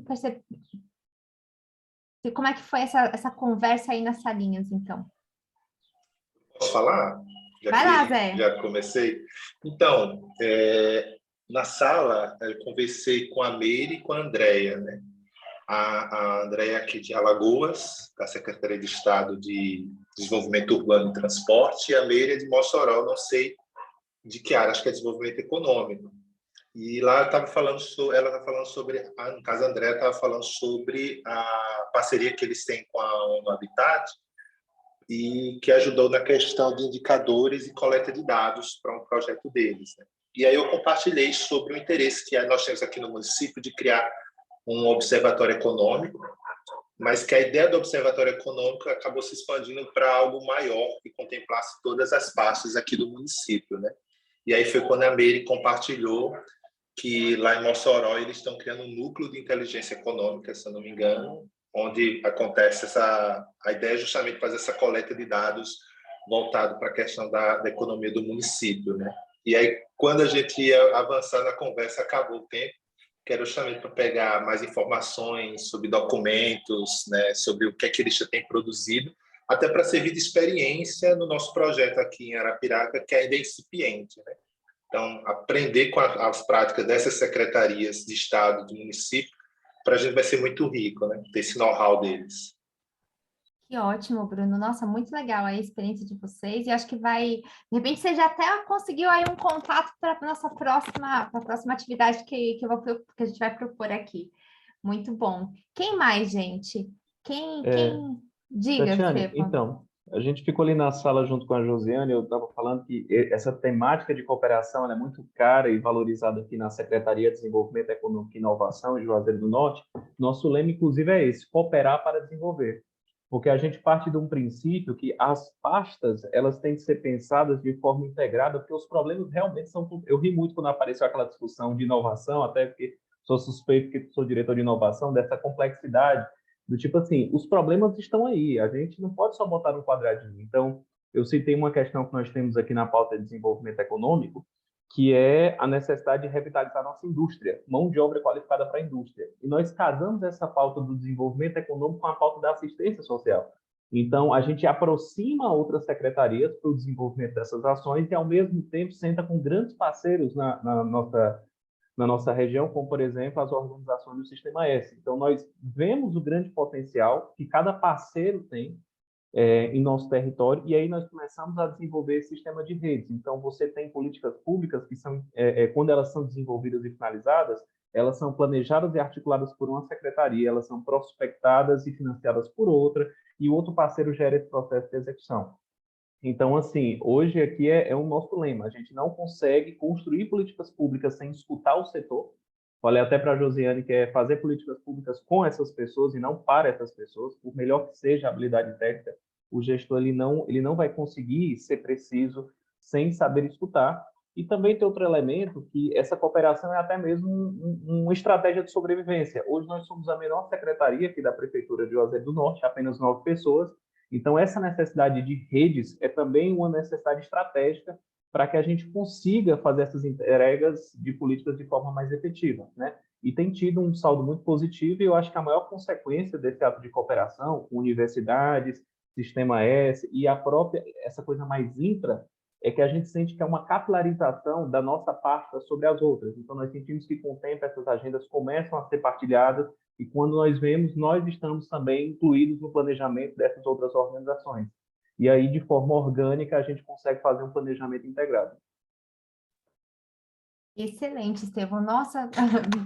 percebe... Como é que foi essa conversa aí nas salinhas, então? Posso falar? Vai lá, Zé. Já comecei. Então, na sala, eu conversei com a Meire e com a Andréia, né? A Andréia aqui de Alagoas, da Secretaria de Estado de Desenvolvimento Urbano e Transporte, e a Meire é de Mossoró, não sei de que área, acho que é desenvolvimento econômico. E lá ela estava falando sobre, no caso a Andréia estava falando sobre a parceria que eles têm com a ONU Habitat, e que ajudou na questão de indicadores e coleta de dados para um projeto deles, né? E aí eu compartilhei sobre o interesse que nós temos aqui no município de criar um observatório econômico, mas que a ideia do observatório econômico acabou se expandindo para algo maior que contemplasse todas as partes aqui do município, né? E aí foi quando a Meire compartilhou que lá em Mossoró eles estão criando um núcleo de inteligência econômica, se eu não me engano, onde acontece a ideia é justamente fazer essa coleta de dados voltado para a questão da economia do município, né? E aí, quando a gente ia avançar na conversa, acabou o tempo, que era justamente para pegar mais informações sobre documentos, né, sobre o que é que eles já têm produzido, até para servir de experiência no nosso projeto aqui em Arapiraca, que ainda é incipiente, né? Então, aprender com as práticas dessas secretarias de Estado, do município, para a gente vai ser muito rico, né? Ter esse know-how deles. Que ótimo, Bruno. Nossa, muito legal a experiência de vocês. E acho que vai... De repente, você já até conseguiu aí um contato para a nossa próxima atividade que a gente vai propor aqui. Muito bom. Quem mais, gente? Quem... Diga, Tatiane, Stefan. então, a gente ficou ali na sala junto com a Josiane, eu estava falando que essa temática de cooperação ela é muito cara e valorizada aqui na Secretaria de Desenvolvimento Econômico e Inovação de Juazeiro do Norte. Nosso lema, inclusive, é esse, cooperar para desenvolver. Porque a gente parte de um princípio que as pastas elas têm que ser pensadas de forma integrada, porque os problemas realmente são... Eu ri muito quando apareceu aquela discussão de inovação, até porque sou suspeito que sou diretor de inovação, dessa complexidade, do tipo assim, os problemas estão aí, a gente não pode só botar no quadradinho. Então, eu citei uma questão que nós temos aqui na pauta de desenvolvimento econômico, que é a necessidade de revitalizar nossa indústria, mão de obra qualificada para a indústria. E nós casamos essa pauta do desenvolvimento econômico com a pauta da assistência social. Então, a gente aproxima outras secretarias para o desenvolvimento dessas ações e, ao mesmo tempo, senta com grandes parceiros na nossa região, como, por exemplo, as organizações do Sistema S. Então, nós vemos o grande potencial que cada parceiro tem em nosso território, e aí nós começamos a desenvolver esse sistema de redes. Então, você tem políticas públicas que são, quando elas são desenvolvidas e finalizadas, elas são planejadas e articuladas por uma secretaria, elas são prospectadas e financiadas por outra, e o outro parceiro gera esse processo de execução. Então, assim, hoje aqui é o nosso lema, a gente não consegue construir políticas públicas sem escutar o setor. Falei até para a Josiane que é fazer políticas públicas com essas pessoas e não para essas pessoas, por melhor que seja a habilidade técnica, o gestor ele não vai conseguir ser preciso sem saber escutar. E também tem outro elemento que essa cooperação é até mesmo uma estratégia de sobrevivência. Hoje nós somos a menor secretaria aqui da Prefeitura de Juazeiro do Norte, apenas 9 pessoas. Então, essa necessidade de redes é também uma necessidade estratégica para que a gente consiga fazer essas entregas de políticas de forma mais efetiva, né? E tem tido um saldo muito positivo, e eu acho que a maior consequência desse ato de cooperação com universidades, Sistema S e a própria, essa coisa mais intra, é que a gente sente que é uma capilarização da nossa pasta sobre as outras. Então, nós sentimos que, com o tempo, essas agendas começam a ser partilhadas, e quando nós vemos, nós estamos também incluídos no planejamento dessas outras organizações. E aí, de forma orgânica, a gente consegue fazer um planejamento integrado. Excelente, Estevão. Nossa,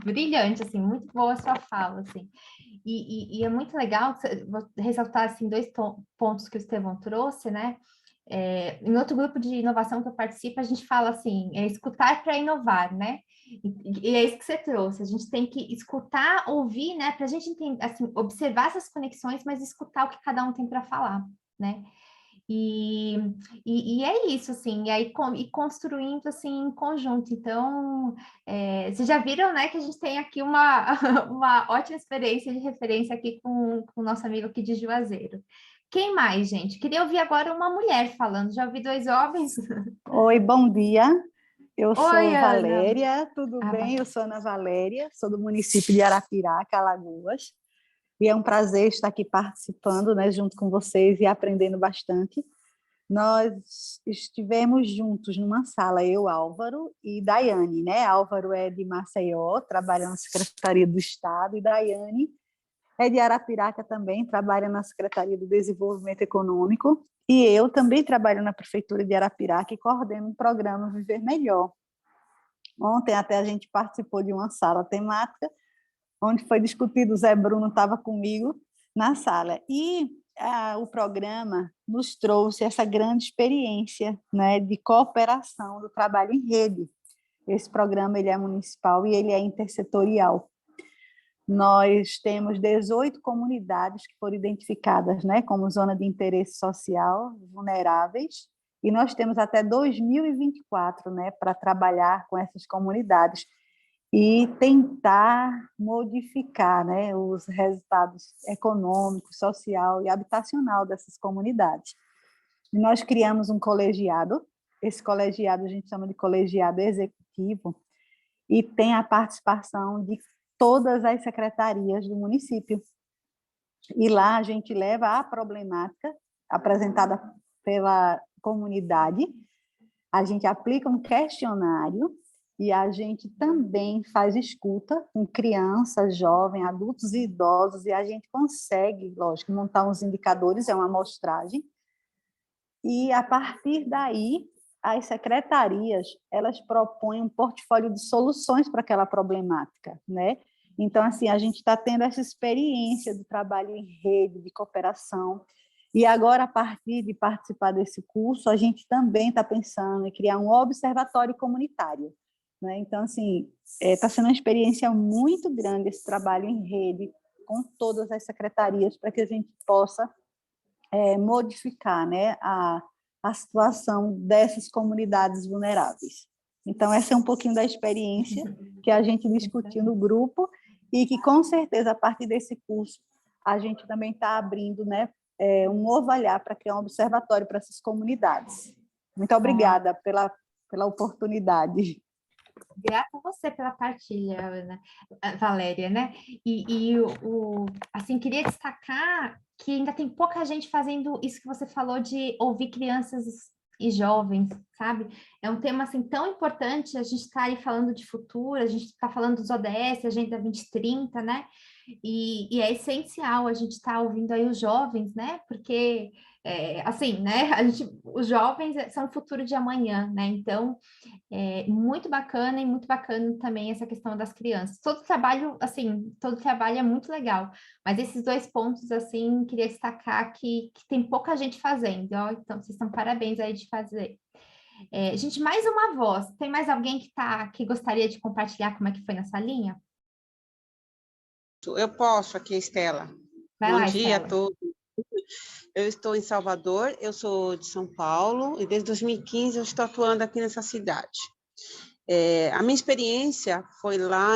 brilhante, assim, muito boa a sua fala, assim. E é muito legal, vou ressaltar, assim, dois pontos que o Estevão trouxe, né? Em outro grupo de inovação que eu participo, a gente fala assim, escutar para inovar, né? E é isso que você trouxe, a gente tem que escutar, ouvir, né? Para a gente entender, assim, observar essas conexões, mas escutar o que cada um tem para falar, né? E é isso, assim, e aí e construindo assim em conjunto. Então, vocês já viram, né, que a gente tem aqui uma ótima experiência de referência aqui com o nosso amigo aqui de Juazeiro. Quem mais, gente? Queria ouvir agora uma mulher falando. Já ouvi dois homens? Oi, bom dia. Eu sou Oi, Ana. Valéria, tudo bem? Eu sou Ana Valéria, sou do município de Arapiraca, Alagoas. E é um prazer estar aqui participando, né, junto com vocês e aprendendo bastante. Nós estivemos juntos numa sala, eu, Álvaro e Daiane, né? Álvaro é de Maceió, trabalha na Secretaria do Estado, e Daiane é de Arapiraca também, trabalha na Secretaria do Desenvolvimento Econômico, e eu também trabalho na Prefeitura de Arapiraca e coordeno um programa Viver Melhor. Ontem até a gente participou de uma sala temática, onde foi discutido, o Zé Bruno estava comigo na sala, e o programa nos trouxe essa grande experiência, né, de cooperação do trabalho em rede. Esse programa ele é municipal e ele é intersetorial. Nós temos 18 comunidades que foram identificadas, né, como zona de interesse social, vulneráveis, e nós temos até 2024, né, para trabalhar com essas comunidades e tentar modificar, né, os resultados econômicos, social e habitacional dessas comunidades. E nós criamos um colegiado, esse colegiado a gente chama de colegiado executivo, e tem a participação de todas as secretarias do município. E lá a gente leva a problemática apresentada pela comunidade, a gente aplica um questionário e a gente também faz escuta com crianças, jovens, adultos e idosos, e a gente consegue, lógico, montar uns indicadores, é uma amostragem, e a partir daí, as secretarias, elas propõem um portfólio de soluções para aquela problemática, né? Então, assim, a gente está tendo essa experiência do trabalho em rede, de cooperação, e agora, a partir de participar desse curso, a gente também está pensando em criar um observatório comunitário, né? Então, assim, está sendo uma experiência muito grande esse trabalho em rede com todas as secretarias para que a gente possa modificar, né, a situação dessas comunidades vulneráveis. Então, essa é um pouquinho da experiência que a gente discutiu no grupo e que, com certeza, a partir desse curso, a gente também está abrindo, né, um novo olhar para criar um observatório para essas comunidades. Muito obrigada pela oportunidade. Grata a você pela partilha, Ana, Valéria, né? Assim, queria destacar que ainda tem pouca gente fazendo isso que você falou de ouvir crianças e jovens, sabe? É um tema, assim, tão importante, a gente está aí falando de futuro, a gente está falando dos ODS, Agenda 2030, né? E é essencial a gente estar ouvindo aí os jovens, né? Porque, assim, né? Os jovens são o futuro de amanhã, né? Então, muito bacana e muito bacana também essa questão das crianças. Todo trabalho é muito legal, mas esses dois pontos, assim, queria destacar que tem pouca gente fazendo, ó, então vocês estão parabéns aí de fazer. Gente, mais uma voz. Tem mais alguém que gostaria de compartilhar como é que foi na salinha? Eu posso aqui, Estela. Vai Bom lá, dia Estela. a todos. Eu estou em Salvador, eu sou de São Paulo, e desde 2015 eu estou atuando aqui nessa cidade. A minha experiência foi lá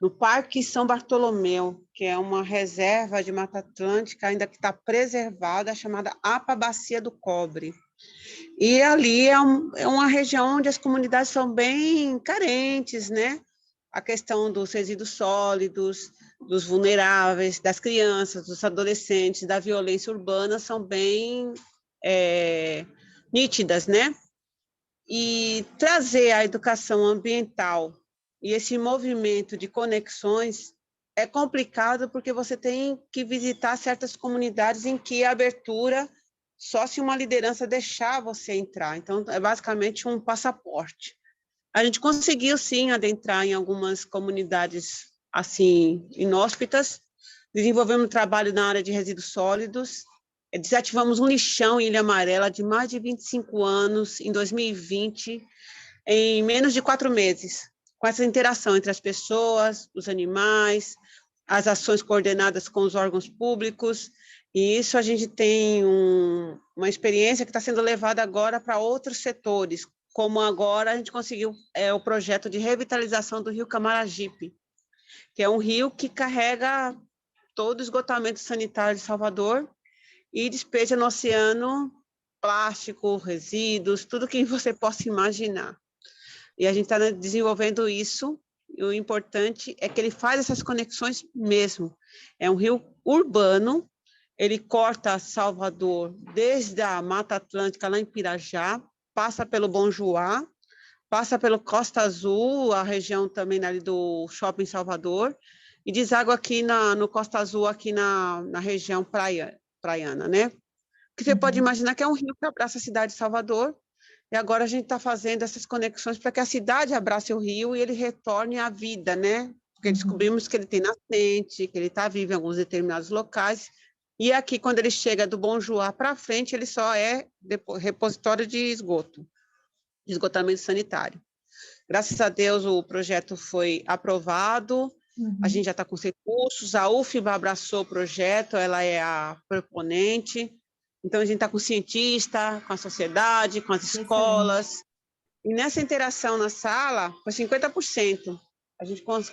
no Parque São Bartolomeu, que é uma reserva de Mata Atlântica, ainda que está preservada, chamada APA Bacia do Cobre. E ali é uma região onde as comunidades são bem carentes, né? A questão dos resíduos sólidos, dos vulneráveis, das crianças, dos adolescentes, da violência urbana são bem nítidas, né? E trazer a educação ambiental e esse movimento de conexões é complicado porque você tem que visitar certas comunidades em que a abertura só se uma liderança deixar você entrar. Então, é basicamente um passaporte. A gente conseguiu, sim, adentrar em algumas comunidades, assim, inóspitas, desenvolvemos um trabalho na área de resíduos sólidos, desativamos um lixão em Ilha Amarela de mais de 25 anos, em 2020, em menos de 4 meses, com essa interação entre as pessoas, os animais, as ações coordenadas com os órgãos públicos, e isso a gente tem uma experiência que está sendo levada agora para outros setores, como agora a gente conseguiu o projeto de revitalização do rio Camaragipe, que é um rio que carrega todo o esgotamento sanitário de Salvador e despeja no oceano plástico, resíduos, tudo que você possa imaginar. E a gente está desenvolvendo isso, e o importante é que ele faz essas conexões mesmo. É um rio urbano, ele corta Salvador desde a Mata Atlântica, lá em Pirajá, passa pelo Bom Joá, passa pelo Costa Azul, a região também ali do Shopping Salvador, e deságua aqui no Costa Azul, aqui na região praiana, né? Que você pode imaginar que é um rio que abraça a cidade de Salvador, e agora a gente está fazendo essas conexões para que a cidade abrace o rio e ele retorne à vida, né? Porque descobrimos que ele tem nascente, que ele está vivo em alguns determinados locais, e aqui, quando ele chega do Bom Joá para frente, ele só é repositório de esgoto, de esgotamento sanitário. Graças a Deus, o projeto foi aprovado, a gente já está com os recursos, a UFBA abraçou o projeto, ela é a proponente, então a gente está com o cientista, com a sociedade, com as escolas, e nessa interação na sala, foi 50%.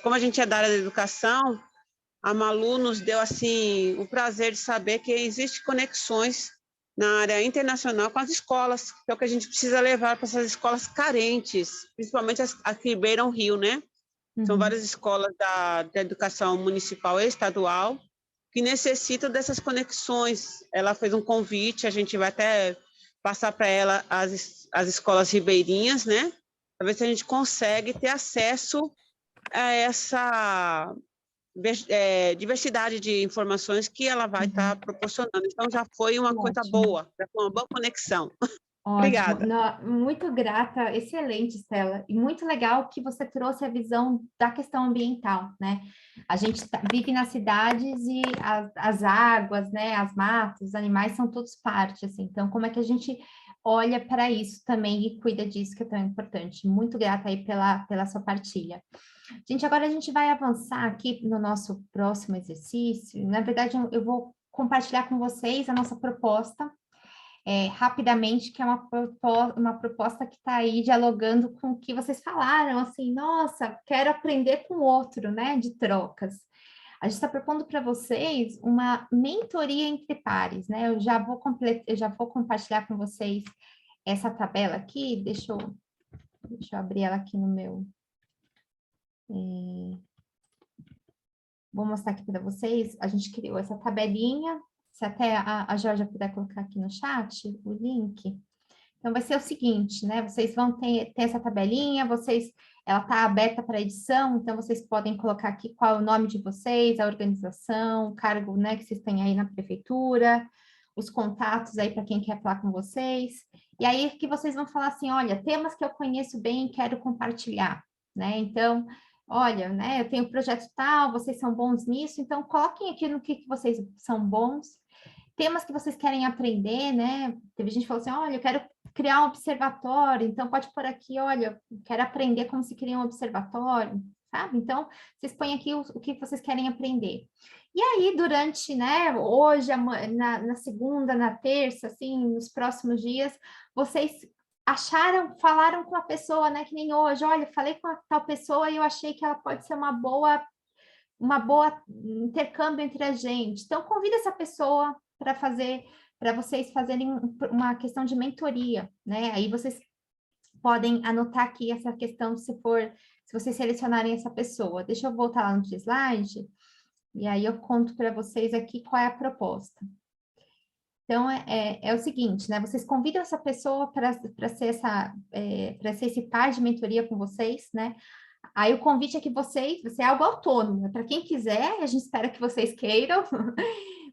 Como a gente é da área da educação, a Malu nos deu assim o prazer de saber que existem conexões na área internacional com as escolas, que é o que a gente precisa levar para essas escolas carentes, principalmente as que beiram o rio, né? São várias escolas da educação municipal e estadual que necessitam dessas conexões. Ela fez um convite, a gente vai até passar para ela as escolas ribeirinhas, né? Para ver se a gente consegue ter acesso a essa diversidade de informações que ela vai estar proporcionando. Então, já foi uma coisa boa, já foi uma boa conexão. Obrigada. Muito grata, excelente, Stella. E muito legal que você trouxe a visão da questão ambiental, né? A gente vive nas cidades e as águas, né, as matas, os animais são todos parte, assim. Então, como é que a gente olha para isso também e cuida disso, que é tão importante? Muito grata aí pela sua partilha. Gente, agora a gente vai avançar aqui no nosso próximo exercício. Na verdade, eu vou compartilhar com vocês a nossa proposta, rapidamente, que é uma proposta que está aí dialogando com o que vocês falaram, assim, nossa, quero aprender com o outro, né, de trocas. A gente está propondo para vocês uma mentoria entre pares, né? Eu já vou compartilhar com vocês essa tabela aqui, deixa eu abrir ela aqui no meu... Vou mostrar aqui para vocês, a gente criou essa tabelinha, se até a Georgia puder colocar aqui no chat o link. Então, vai ser o seguinte, né? Vocês vão ter essa tabelinha, ela está aberta para edição, então vocês podem colocar aqui qual é o nome de vocês, a organização, o cargo, né, que vocês têm aí na prefeitura, os contatos aí para quem quer falar com vocês. E aí que vocês vão falar assim, olha, temas que eu conheço bem e quero compartilhar, né? Então, olha, né, eu tenho projeto tal, vocês são bons nisso, então coloquem aqui no que vocês são bons, temas que vocês querem aprender, né? Teve gente que falou assim, olha, eu quero criar um observatório, então pode pôr aqui, olha, eu quero aprender como se cria um observatório, sabe? Então, vocês põem aqui o que vocês querem aprender. E aí, durante, né, hoje, na segunda, na terça, assim, nos próximos dias, vocês falaram com a pessoa, né, que nem hoje, olha, falei com a tal pessoa e eu achei que ela pode ser uma boa intercâmbio entre a gente. Então, convida essa pessoa para vocês fazerem uma questão de mentoria, né? Aí vocês podem anotar aqui essa questão se vocês selecionarem essa pessoa. Deixa eu voltar lá no slide, e aí eu conto para vocês aqui qual é a proposta. Então, é o seguinte, né? Vocês convidam essa pessoa para ser esse par de mentoria com vocês, né? Aí o convite é que você é algo autônomo, para quem quiser, a gente espera que vocês queiram,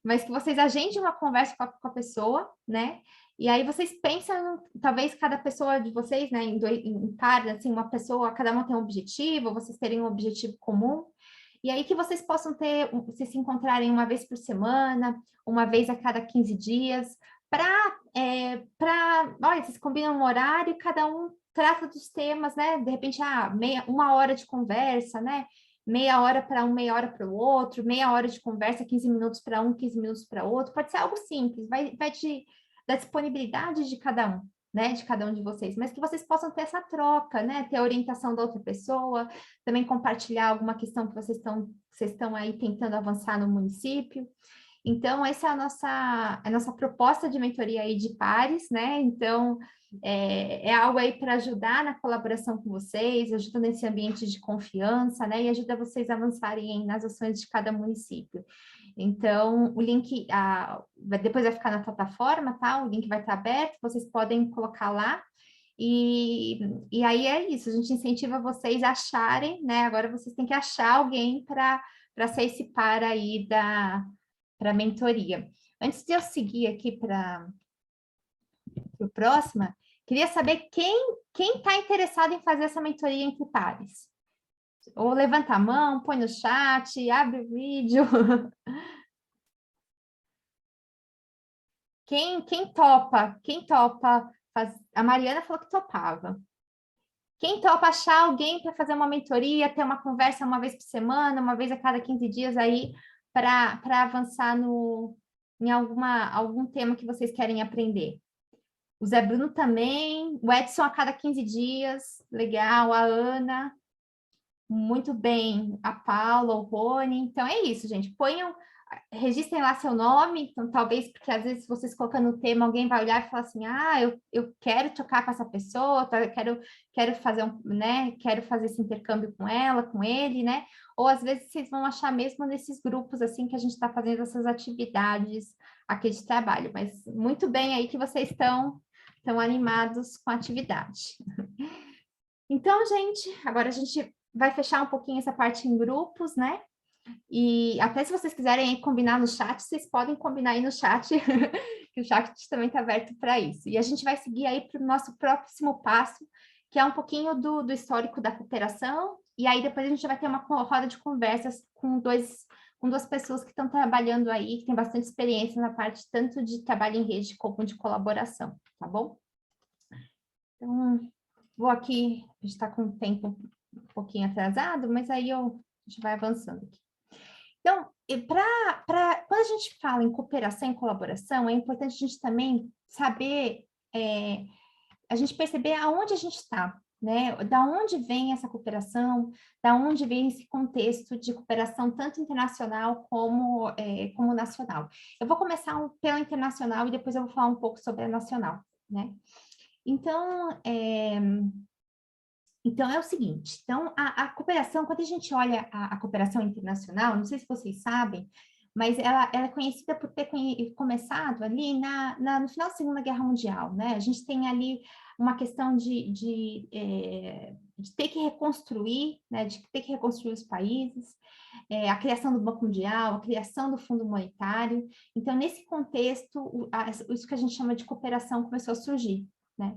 mas que vocês agendem uma conversa com a pessoa, né? E aí vocês pensam, talvez cada pessoa de vocês, né, em par, assim, uma pessoa, cada uma tem um objetivo, vocês terem um objetivo comum, e aí que vocês possam se encontrarem uma vez por semana, uma vez a cada 15 dias, olha, vocês combinam um horário e cada um trata dos temas, né? De repente, uma hora de conversa, né? Meia hora para um, meia hora para o outro, meia hora de conversa, 15 minutos para um, 15 minutos para outro. Pode ser algo simples, vai da disponibilidade de cada um, né? De cada um de vocês, mas que vocês possam ter essa troca, né? Ter a orientação da outra pessoa, também compartilhar alguma questão que vocês estão aí tentando avançar no município. Então, essa é a nossa proposta de mentoria aí de pares, né? Então, é algo aí para ajudar na colaboração com vocês, ajuda nesse ambiente de confiança, né? E ajuda vocês a avançarem nas ações de cada município. Então, o link depois vai ficar na plataforma, tá? O link vai estar aberto, vocês podem colocar lá. E aí é isso, a gente incentiva vocês a acharem, né? Agora vocês têm que achar alguém para ser esse par aí para a mentoria. Antes de eu seguir aqui para o próximo, queria saber quem está interessado em fazer essa mentoria entre pares. Ou levanta a mão, põe no chat, abre o vídeo. Quem topa? A Mariana falou que topava. Quem topa achar alguém para fazer uma mentoria, ter uma conversa uma vez por semana, uma vez a cada 15 dias aí, para avançar em algum tema que vocês querem aprender? O Zé Bruno também, o Edson a cada 15 dias, legal, a Ana, muito bem, a Paula, o Rony. Então é isso, gente. Registrem lá seu nome, então talvez, porque às vezes vocês colocando o tema, alguém vai olhar e falar assim, eu quero trocar com essa pessoa, quero fazer quero fazer esse intercâmbio com ela, com ele, né? Ou às vezes vocês vão achar mesmo nesses grupos assim que a gente está fazendo essas atividades aqui de trabalho, mas muito bem aí que vocês estão animados com a atividade. Então, gente, agora a gente vai fechar um pouquinho essa parte em grupos, né? E até se vocês quiserem combinar no chat, vocês podem combinar aí no chat, que o chat também está aberto para isso. E a gente vai seguir aí para o nosso próximo passo, que é um pouquinho do histórico da cooperação, e aí depois a gente vai ter uma roda de conversas com duas pessoas que estão trabalhando aí, que têm bastante experiência na parte tanto de trabalho em rede como de colaboração, tá bom? Então, vou aqui, a gente está com o tempo um pouquinho atrasado, mas aí a gente vai avançando aqui. Então, quando a gente fala em cooperação e colaboração, é importante a gente também saber, a gente perceber aonde a gente está, né? Da onde vem essa cooperação, da onde vem esse contexto de cooperação tanto internacional como nacional. Eu vou começar pela internacional e depois eu vou falar um pouco sobre a nacional, né? Então, é o seguinte, então a cooperação, quando a gente olha a cooperação internacional, não sei se vocês sabem, mas ela é conhecida por ter começado ali no final da Segunda Guerra Mundial, né? A gente tem ali uma questão de ter que reconstruir, né? De ter que reconstruir os países, a criação do Banco Mundial, a criação do Fundo Monetário. Então, nesse contexto, isso que a gente chama de cooperação começou a surgir, né?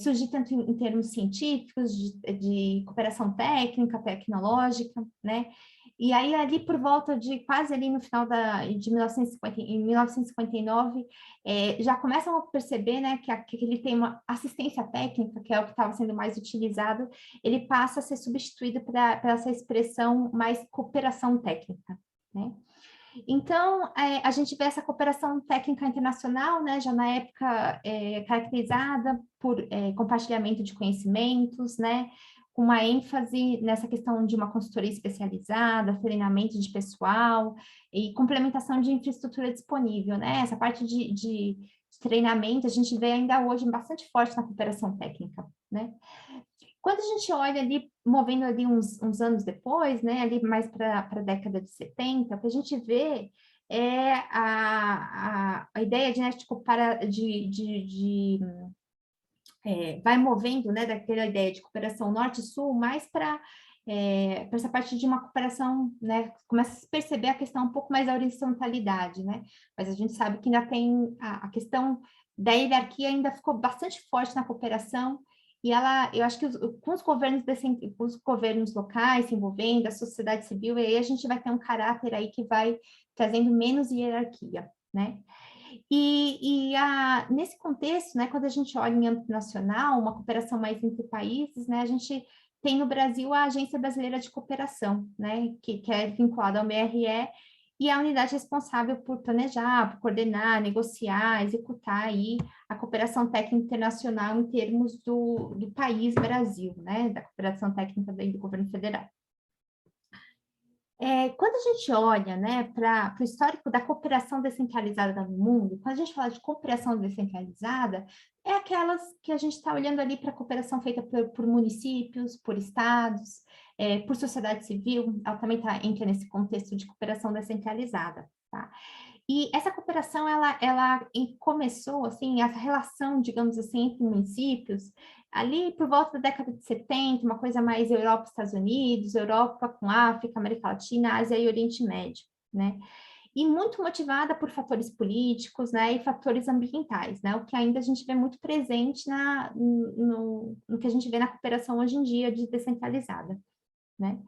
Surgir tanto em termos científicos, de cooperação técnica, tecnológica, né? E aí, ali por volta de quase ali no final de 1950, em 1959, já começam a perceber, né, que ele tem uma assistência técnica, que é o que estava sendo mais utilizado, ele passa a ser substituído para essa expressão mais cooperação técnica, né? Então, a gente vê essa cooperação técnica internacional, né, já na época caracterizada por compartilhamento de conhecimentos, né, com uma ênfase nessa questão de uma consultoria especializada, treinamento de pessoal e complementação de infraestrutura disponível, né, essa parte de treinamento a gente vê ainda hoje bastante forte na cooperação técnica, né. Quando a gente olha ali, movendo ali uns anos depois, né, ali mais para a década de 70, o que a gente vê é a ideia de, né, vai movendo, né, daquela ideia de cooperação norte-sul mais para essa parte de uma cooperação, né, começa a se perceber a questão um pouco mais da horizontalidade, né, mas a gente sabe que ainda tem a questão da hierarquia ainda ficou bastante forte na cooperação, e eu acho que com os governos locais se envolvendo, a sociedade civil, e aí a gente vai ter um caráter aí que vai trazendo menos hierarquia, né? Nesse contexto, né, quando a gente olha em âmbito nacional, uma cooperação mais entre países, né, a gente tem no Brasil a Agência Brasileira de Cooperação, né, que é vinculada ao BRE, e a unidade responsável por planejar, por coordenar, negociar, executar aí a cooperação técnica internacional em termos do país Brasil, né, da cooperação técnica do governo federal. Quando a gente olha, né, para o histórico da cooperação descentralizada no mundo, quando a gente fala de cooperação descentralizada, é aquelas que a gente está olhando ali para a cooperação feita por municípios, por estados, por sociedade civil, ela também entra nesse contexto de cooperação descentralizada, tá? E essa cooperação, ela começou, assim, essa relação, digamos assim, entre municípios, ali por volta da década de 70, uma coisa mais Europa, Estados Unidos, Europa com África, América Latina, Ásia e Oriente Médio, né? E muito motivada por fatores políticos, né, e fatores ambientais, né, o que ainda a gente vê muito presente no que a gente vê na cooperação hoje em dia de descentralizada, né?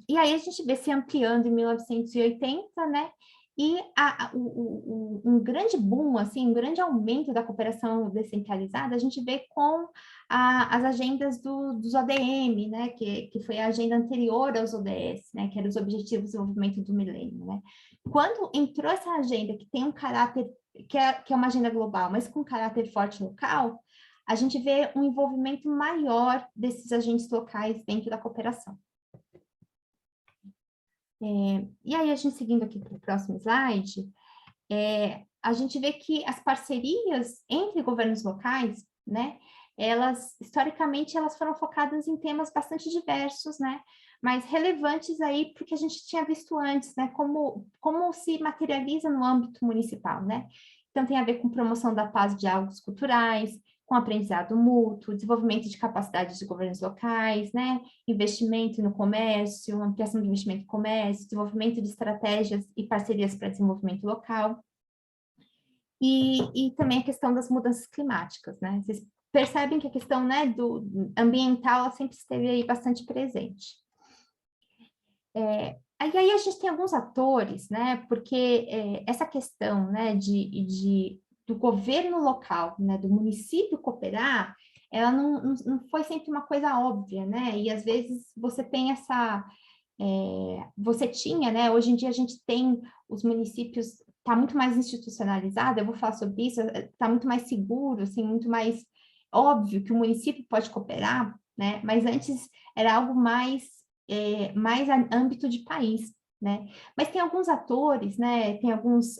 E aí a gente vê se ampliando em 1980, né? E um grande boom, assim, um grande aumento da cooperação descentralizada, a gente vê com as agendas dos ODM, né? Que foi a agenda anterior aos ODS, né? Que eram os Objetivos de Desenvolvimento do Milênio, né? Quando entrou essa agenda, que tem um caráter, que é uma agenda global, mas com um caráter forte local, a gente vê um envolvimento maior desses agentes locais dentro da cooperação. E aí, a gente seguindo aqui para o próximo slide, a gente vê que as parcerias entre governos locais, né, historicamente, elas foram focadas em temas bastante diversos, né, mas relevantes aí porque a gente tinha visto antes, né, como se materializa no âmbito municipal, né. Então, tem a ver com promoção da paz e diálogos culturais, com aprendizado mútuo, desenvolvimento de capacidades de governos locais, né, investimento no comércio, ampliação do investimento no comércio, desenvolvimento de estratégias e parcerias para desenvolvimento local, e também a questão das mudanças climáticas, né, vocês percebem que a questão, né, do ambiental, ela sempre esteve aí bastante presente. Aí a gente tem alguns atores, né, porque essa questão, né, do governo local, né, do município cooperar, ela não foi sempre uma coisa óbvia, né, e às vezes você tem você tinha, né, hoje em dia a gente tem os municípios, está muito mais institucionalizado, eu vou falar sobre isso, está muito mais seguro, assim, muito mais óbvio que o município pode cooperar, né, mas antes era algo mais âmbito de país, né? Mas tem alguns atores, né? Tem alguns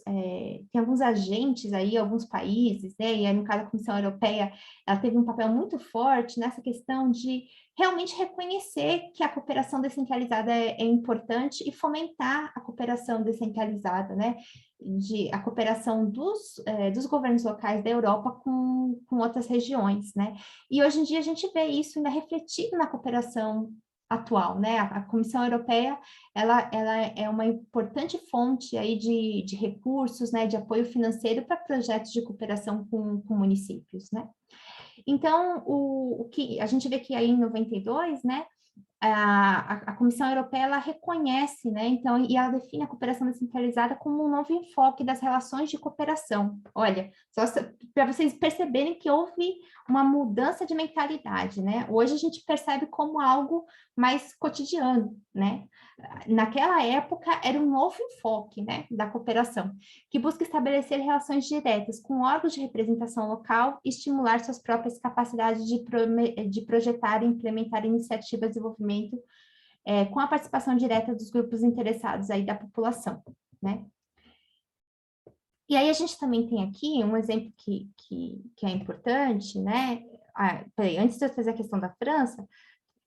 agentes aí, alguns países, né? E aí, no caso, a Comissão Europeia, ela teve um papel muito forte nessa questão de realmente reconhecer que a cooperação descentralizada é importante e fomentar a cooperação descentralizada, né? A cooperação dos governos locais da Europa com outras regiões, né? E hoje em dia a gente vê isso ainda refletido na cooperação atual, né? A Comissão Europeia, ela é uma importante fonte aí de recursos, né? De apoio financeiro para projetos de cooperação com municípios, né? Então, o que a gente vê que aí em 92, né? A Comissão Europeia, ela reconhece, né, então, e ela define a cooperação descentralizada como um novo enfoque das relações de cooperação. Olha, só para vocês perceberem que houve uma mudança de mentalidade, né? Hoje a gente percebe como algo mais cotidiano, né? Naquela época era um novo enfoque, né, da cooperação, que busca estabelecer relações diretas com órgãos de representação local e estimular suas próprias capacidades de projetar e implementar iniciativas de desenvolvimento com a participação direta dos grupos interessados aí da população, né? E aí a gente também tem aqui um exemplo que é importante, né? Antes de eu fazer a questão da França,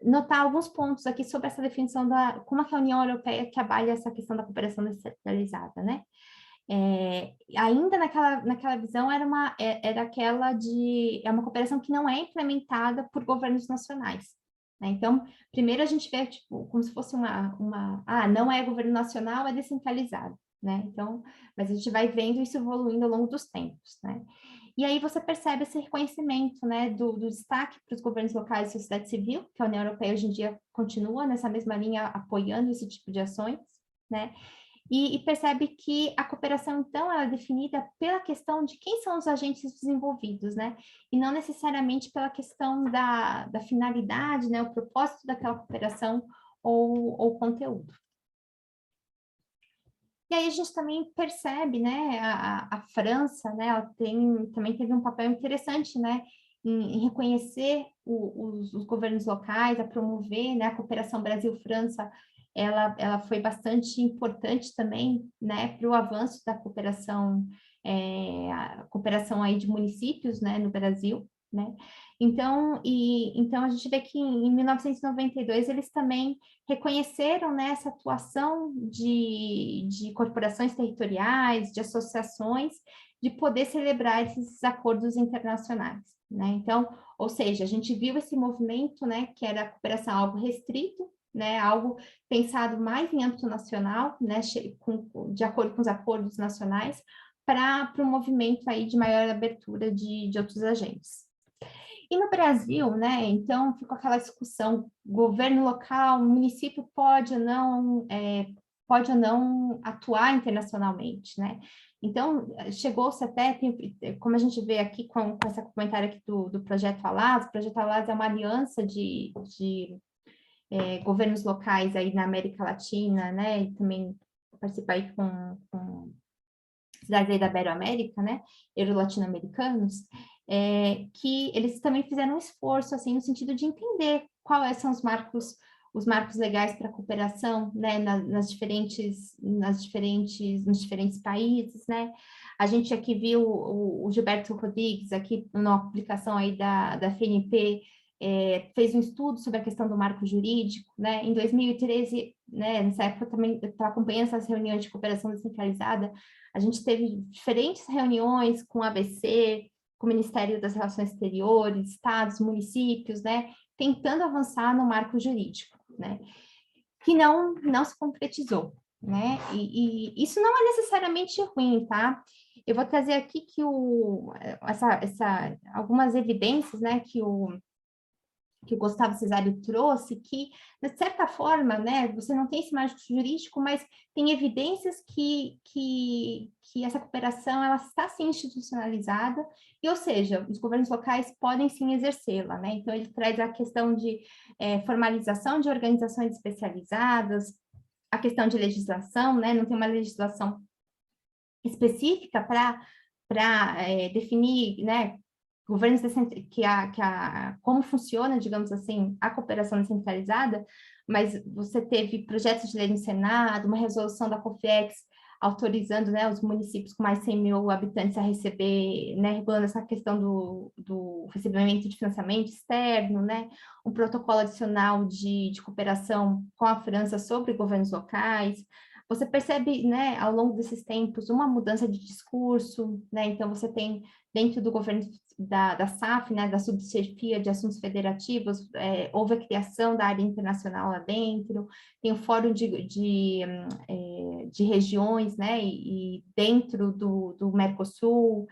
notar alguns pontos aqui sobre essa definição como a União Europeia trabalha essa questão da cooperação descentralizada, né? Ainda naquela visão era aquela é uma cooperação que não é implementada por governos nacionais, né? Então, primeiro a gente vê tipo, como se fosse não é governo nacional, é descentralizado, né? Então, mas a gente vai vendo isso evoluindo ao longo dos tempos, né? E aí você percebe esse reconhecimento, né, do destaque para os governos locais e sociedade civil, que a União Europeia hoje em dia continua nessa mesma linha apoiando esse tipo de ações, né? E percebe que a cooperação, então, ela é definida pela questão de quem são os agentes desenvolvidos, né? E não necessariamente pela questão da finalidade, né? O propósito daquela cooperação ou conteúdo. E aí a gente também percebe, né, a França, né, ela também teve um papel interessante, né, em reconhecer os governos locais, a promover, né, a cooperação Brasil-França ela foi bastante importante também, né, para o avanço da cooperação, a cooperação aí de municípios, né, no Brasil, né? Então a gente vê que em 1992 eles também reconheceram, né, essa atuação de corporações territoriais, de associações, de poder celebrar esses acordos internacionais, né? Então, ou seja, a gente viu esse movimento, né, que era a cooperação algo restrito, né, algo pensado mais em âmbito nacional, né, de acordo com os acordos nacionais, para o movimento aí de maior abertura de outros agentes. E no Brasil, né, então ficou aquela discussão, governo local, município pode ou não atuar internacionalmente, né? Então, chegou-se até, como a gente vê aqui com esse comentário aqui do Projeto Alas, o Projeto Alas é uma aliança de governos locais aí na América Latina, né, e também participa aí com cidades aí da Iberoamérica, né, euro-latino-americanos, que eles também fizeram um esforço, assim, no sentido de entender quais são os marcos legais para a cooperação, né, nos diferentes países, né. A gente aqui viu o Gilberto Rodrigues, aqui na publicação aí da FNP, fez um estudo sobre a questão do marco jurídico, né. Em 2013, né, nessa época também, eu estava acompanhando essas reuniões de cooperação descentralizada, a gente teve diferentes reuniões com o ABC, com o Ministério das Relações Exteriores, estados, municípios, né, tentando avançar no marco jurídico, né, que não se concretizou, né, e isso não é necessariamente ruim, tá? Eu vou trazer aqui que algumas evidências, né, que o Gustavo Cesário trouxe, que, de certa forma, né, você não tem esse marco jurídico, mas tem evidências que essa cooperação ela está sim institucionalizada, ou seja, os governos locais podem sim exercê-la, né? Então, ele traz a questão de formalização de organizações especializadas, a questão de legislação, né? Não tem uma legislação específica para definir, né, governos como funciona, digamos assim, a cooperação descentralizada, mas você teve projetos de lei no Senado, uma resolução da COFIEX autorizando, né, os municípios com mais de 100 mil habitantes a receber, né, regulando essa questão do recebimento de financiamento externo, né, um protocolo adicional de cooperação com a França sobre governos locais. Você percebe, né, ao longo desses tempos, uma mudança de discurso, né, então você tem dentro do governo da SAF, né, da Subchefia de Assuntos Federativos, houve a criação da área internacional lá dentro, tem o Fórum de Regiões, né, e dentro do Mercosul,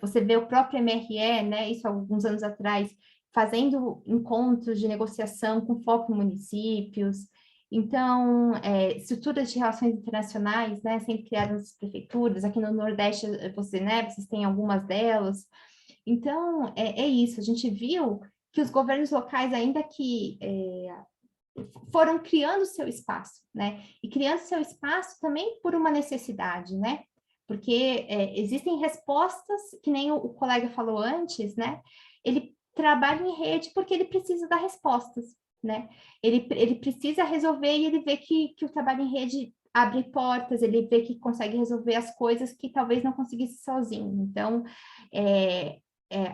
você vê o próprio MRE, né, isso há alguns anos atrás, fazendo encontros de negociação com foco em municípios. Então, estruturas de relações internacionais, né, sendo criadas nas prefeituras, aqui no Nordeste, vocês têm algumas delas. Então, é isso, a gente viu que os governos locais, ainda que foram criando seu espaço, né, e criando seu espaço também por uma necessidade, né, porque existem respostas, que nem o colega falou antes, né, ele trabalha em rede porque ele precisa dar respostas, né? Ele precisa resolver e ele vê que o trabalho em rede abre portas, ele vê que consegue resolver as coisas que talvez não conseguisse sozinho. Então,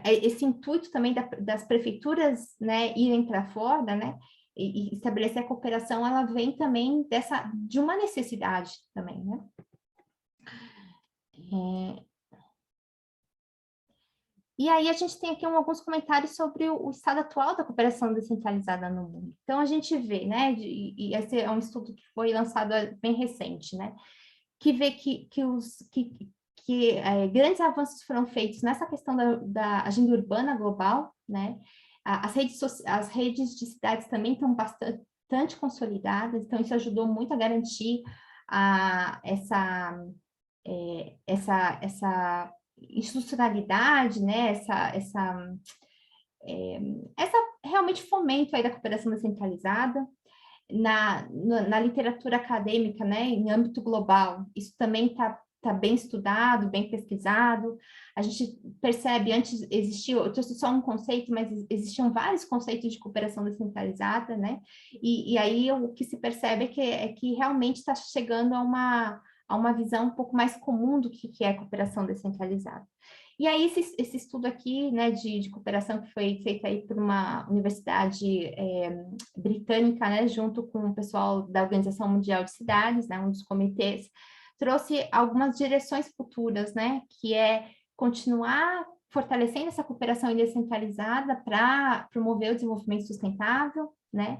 esse intuito também das prefeituras, né, irem para fora, né, e estabelecer a cooperação, ela vem também de uma necessidade também, né? E aí a gente tem aqui alguns comentários sobre o estado atual da cooperação descentralizada no mundo. Então a gente vê, né, e esse é um estudo que foi lançado bem recente, né, que vê que grandes avanços foram feitos nessa questão da agenda urbana global, né, as redes de cidades também estão bastante consolidadas, então isso ajudou muito a garantir essa institucionalidade, né, essa realmente fomento aí da cooperação descentralizada. Na literatura acadêmica, né, em âmbito global, isso também está tá bem estudado, bem pesquisado. A gente percebe, antes existia, eu trouxe só um conceito, mas existiam vários conceitos de cooperação descentralizada, né? E aí o que se percebe é que realmente está chegando a uma visão um pouco mais comum do que é cooperação descentralizada. E aí esse estudo aqui, né, de cooperação que foi feito aí por uma universidade britânica, né, junto com o pessoal da Organização Mundial de Cidades, né, um dos comitês, trouxe algumas direções futuras, né, que é continuar fortalecendo essa cooperação descentralizada para promover o desenvolvimento sustentável, né,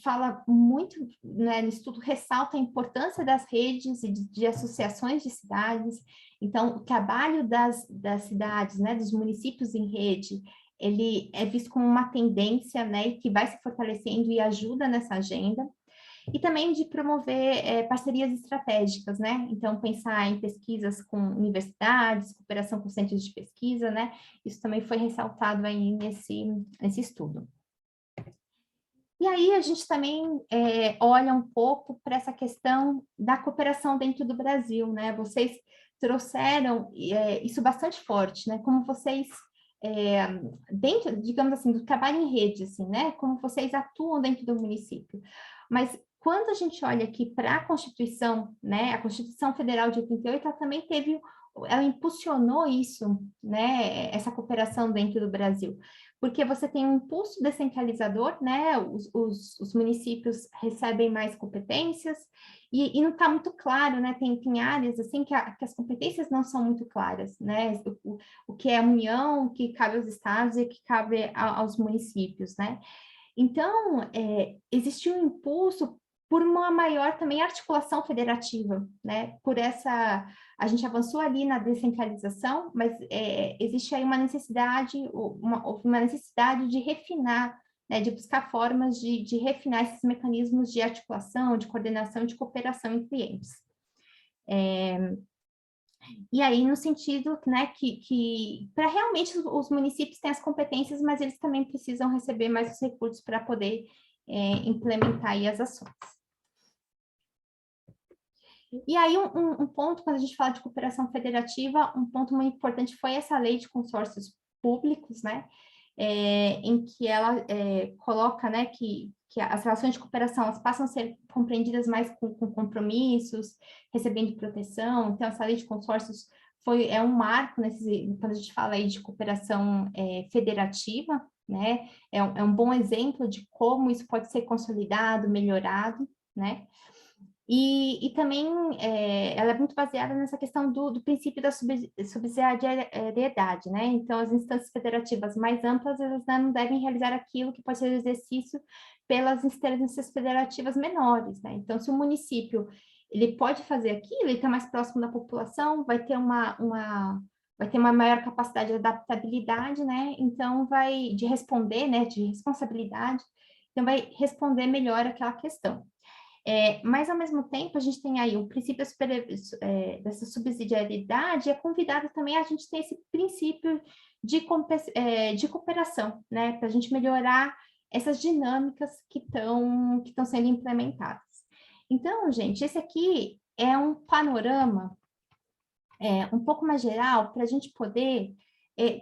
fala muito, né, no estudo ressalta a importância das redes e de associações de cidades. Então, o trabalho das cidades, né, dos municípios em rede, ele é visto como uma tendência, né, que vai se fortalecendo e ajuda nessa agenda. E também de promover parcerias estratégicas, né? Então, pensar em pesquisas com universidades, cooperação com centros de pesquisa, né? Isso também foi ressaltado aí nesse estudo. E aí a gente também olha um pouco para essa questão da cooperação dentro do Brasil, né? Vocês trouxeram isso bastante forte, né? Como vocês, dentro, digamos assim, do trabalho em rede, assim, né? Como vocês atuam dentro do município. Mas quando a gente olha aqui para a Constituição, né? A Constituição Federal de 88, ela impulsionou isso, né? Essa cooperação dentro do Brasil, porque você tem um impulso descentralizador, né? Os municípios recebem mais competências e não está muito claro, né? Tem áreas assim que as competências não são muito claras, né? O que é a União, o que cabe aos estados e o que cabe aos municípios, né? Então, existe um impulso por uma maior também articulação federativa, né? A gente avançou ali na descentralização, mas existe aí uma necessidade de refinar, né? De buscar formas de refinar esses mecanismos de articulação, de coordenação, de cooperação entre eles. E aí, no sentido, né, que para realmente os municípios têm as competências, mas eles também precisam receber mais os recursos para poder implementar aí as ações. E aí, um ponto, quando a gente fala de cooperação federativa, um ponto muito importante foi essa lei de consórcios públicos, né, em que ela coloca, né, que as relações de cooperação elas passam a ser compreendidas mais com compromissos, recebendo proteção. Então, essa lei de consórcios é um marco quando a gente fala aí de cooperação federativa, né, é um bom exemplo de como isso pode ser consolidado, melhorado, né. E também ela é muito baseada nessa questão do princípio da subsidiariedade, né? Então, as instâncias federativas mais amplas, elas não devem realizar aquilo que pode ser exercício pelas instâncias federativas menores, né? Então, se o município ele pode fazer aquilo, ele está mais próximo da população, vai ter uma maior capacidade de adaptabilidade, né? Então, de responder, né? De responsabilidade, então vai responder melhor aquela questão. Mas, ao mesmo tempo, a gente tem aí o princípio dessa subsidiariedade, é convidado também a gente ter esse princípio de cooperação, né, para a gente melhorar essas dinâmicas que estão sendo implementadas. Então, gente, esse aqui é um panorama um pouco mais geral para a gente poder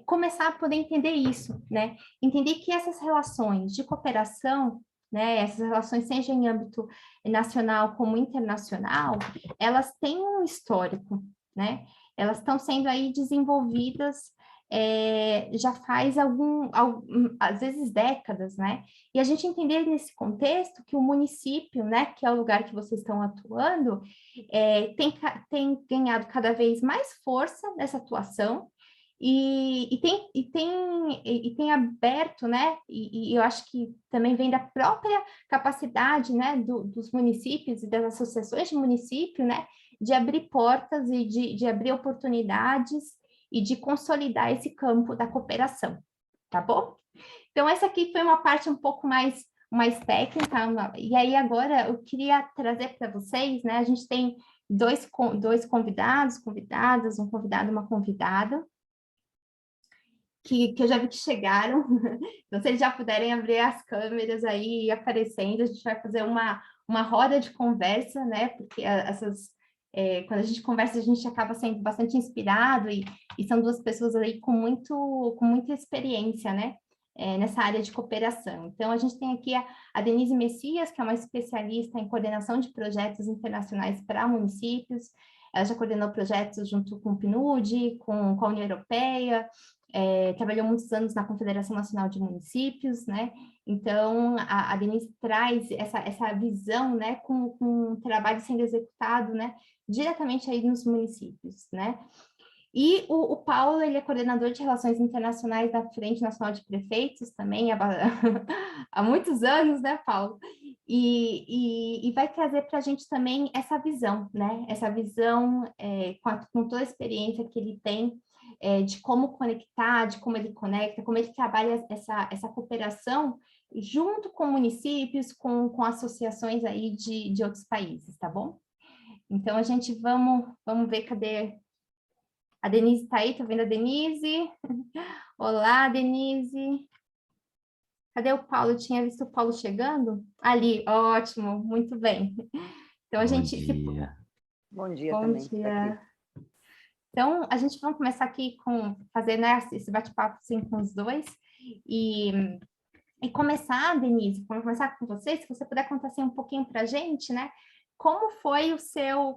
começar a poder entender isso, né, entender que essas relações de cooperação, né, essas relações, seja em âmbito nacional como internacional, elas têm um histórico, né? Elas estão sendo aí desenvolvidas já faz às vezes décadas, né? E a gente entender nesse contexto que o município, né, que é o lugar que vocês estão atuando, tem ganhado cada vez mais força nessa atuação, e tem aberto, né, e eu acho que também vem da própria capacidade, né, dos municípios e das associações de município, né, de abrir portas e de abrir oportunidades e de consolidar esse campo da cooperação, tá bom? Então, essa aqui foi uma parte um pouco mais técnica, e aí agora eu queria trazer para vocês, né, a gente tem dois convidados, convidadas, um convidado e uma convidada, que eu já vi que chegaram, então se eles já puderem abrir as câmeras aí aparecendo, a gente vai fazer uma roda de conversa, né, porque quando a gente conversa, a gente acaba sendo bastante inspirado e são duas pessoas aí com muita experiência, né? Nessa área de cooperação. Então, a gente tem aqui a Denise Messias, que é uma especialista em coordenação de projetos internacionais para municípios. Ela já coordenou projetos junto com o PNUD, com a União Europeia, trabalhou muitos anos na Confederação Nacional de Municípios, né? Então, a Denise traz essa visão, né, com o trabalho sendo executado, né, diretamente aí nos municípios, né? E o Paulo, ele é coordenador de Relações Internacionais da Frente Nacional de Prefeitos também, há muitos anos, né, Paulo? E vai trazer para a gente também essa visão, né? Essa visão com toda a experiência que ele tem, de como conectar, de como ele conecta, como ele trabalha essa cooperação junto com municípios, com associações aí de outros países, tá bom? Então, a gente vamos ver, cadê... A Denise está aí, tá vendo a Denise? Olá, Denise. Cadê o Paulo? Eu tinha visto o Paulo chegando? Ali, ótimo, muito bem. Então, a gente... Bom dia. Bom dia Bom também. dia. Então, a gente vai começar aqui fazer, né, esse bate-papo assim, com os dois. E começar, Denise, vamos começar com você, se você puder contar assim, um pouquinho para a gente, né? Como foi o seu...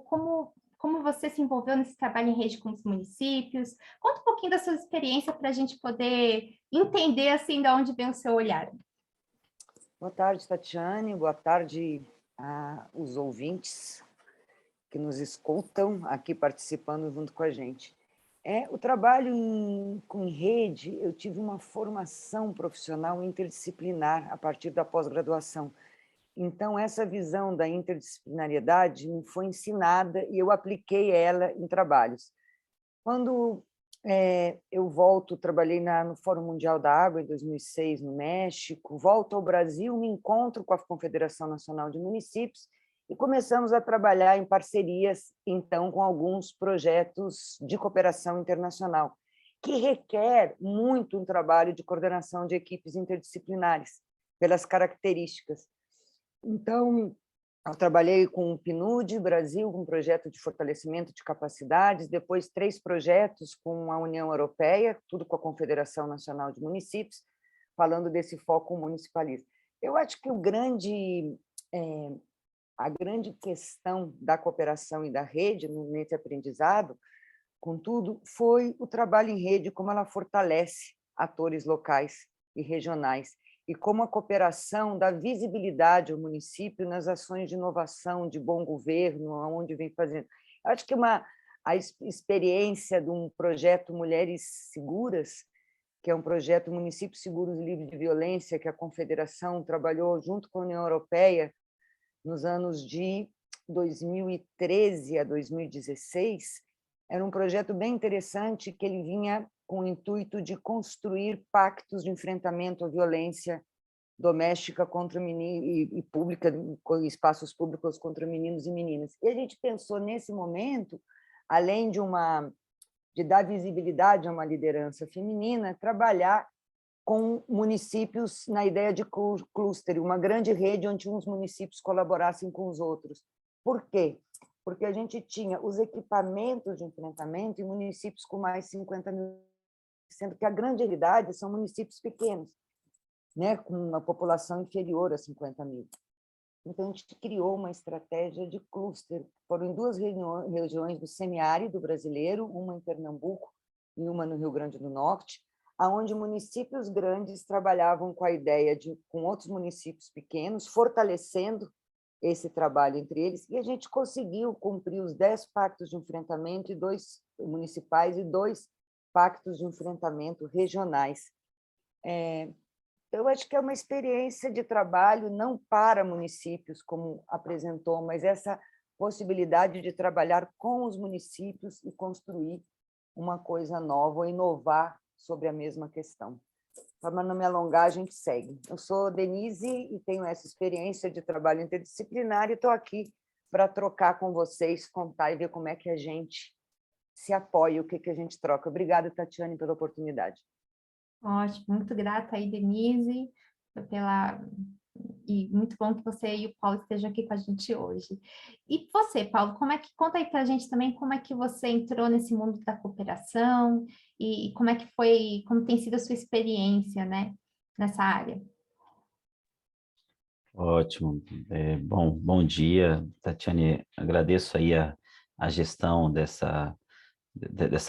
Como você se envolveu nesse trabalho em rede com os municípios? Conta um pouquinho da sua experiência para a gente poder entender, assim, de onde vem o seu olhar. Boa tarde, Tatiane. Boa tarde aos ouvintes que nos escutam aqui participando junto com a gente. O trabalho com rede, eu tive uma formação profissional interdisciplinar a partir da pós-graduação. Então, essa visão da interdisciplinariedade me foi ensinada e eu apliquei ela em trabalhos. Quando eu trabalhei no Fórum Mundial da Água, em 2006, no México, volto ao Brasil, me encontro com a Confederação Nacional de Municípios e começamos a trabalhar em parcerias, então, com alguns projetos de cooperação internacional, que requer muito um trabalho de coordenação de equipes interdisciplinares, pelas características. Então, eu trabalhei com o PNUD Brasil, com um projeto de fortalecimento de capacidades, depois 3 projetos com a União Europeia, tudo com a Confederação Nacional de Municípios, falando desse foco municipalista. Eu acho que a grande questão da cooperação e da rede, nesse aprendizado, contudo, foi o trabalho em rede, como ela fortalece atores locais e regionais, e como a cooperação dá visibilidade ao município nas ações de inovação, de bom governo, aonde vem fazendo. Acho que a experiência de um projeto Mulheres Seguras, que é um projeto Municípios Seguros e Livres de Violência, que a Confederação trabalhou junto com a União Europeia nos anos de 2013 a 2016, era um projeto bem interessante, que ele vinha com o intuito de construir pactos de enfrentamento à violência doméstica contra e pública, espaços públicos contra meninos e meninas. E a gente pensou, nesse momento, além de dar visibilidade a uma liderança feminina, trabalhar com municípios na ideia de cluster, uma grande rede onde uns municípios colaborassem com os outros. Por quê? Porque a gente tinha os equipamentos de enfrentamento em municípios com mais de 50 mil, sendo que a grande realidade são municípios pequenos, né, com uma população inferior a 50 mil. Então, a gente criou uma estratégia de cluster. Foram em 2 regiões do semiárido brasileiro, uma em Pernambuco e uma no Rio Grande do Norte, onde municípios grandes trabalhavam com a ideia com outros municípios pequenos, fortalecendo esse trabalho entre eles, e a gente conseguiu cumprir os 10 pactos de enfrentamento, 2 municipais e 2 pactos de enfrentamento regionais. Eu acho que é uma experiência de trabalho não para municípios, como apresentou, mas essa possibilidade de trabalhar com os municípios e construir uma coisa nova, ou inovar sobre a mesma questão. Para não me alongar, a gente segue. Eu sou Denise e tenho essa experiência de trabalho interdisciplinar e estou aqui para trocar com vocês, contar e ver como é que a gente se apoia, o que a gente troca. Obrigada, Tatiane, pela oportunidade. Ótimo, muito grata aí, Denise, E muito bom que você e o Paulo estejam aqui com a gente hoje. E você, Paulo, conta aí para a gente também como é que você entrou nesse mundo da cooperação e como é que foi, como tem sido a sua experiência, né, nessa área. Ótimo. Bom dia, Tatiane. Agradeço aí a gestão dessa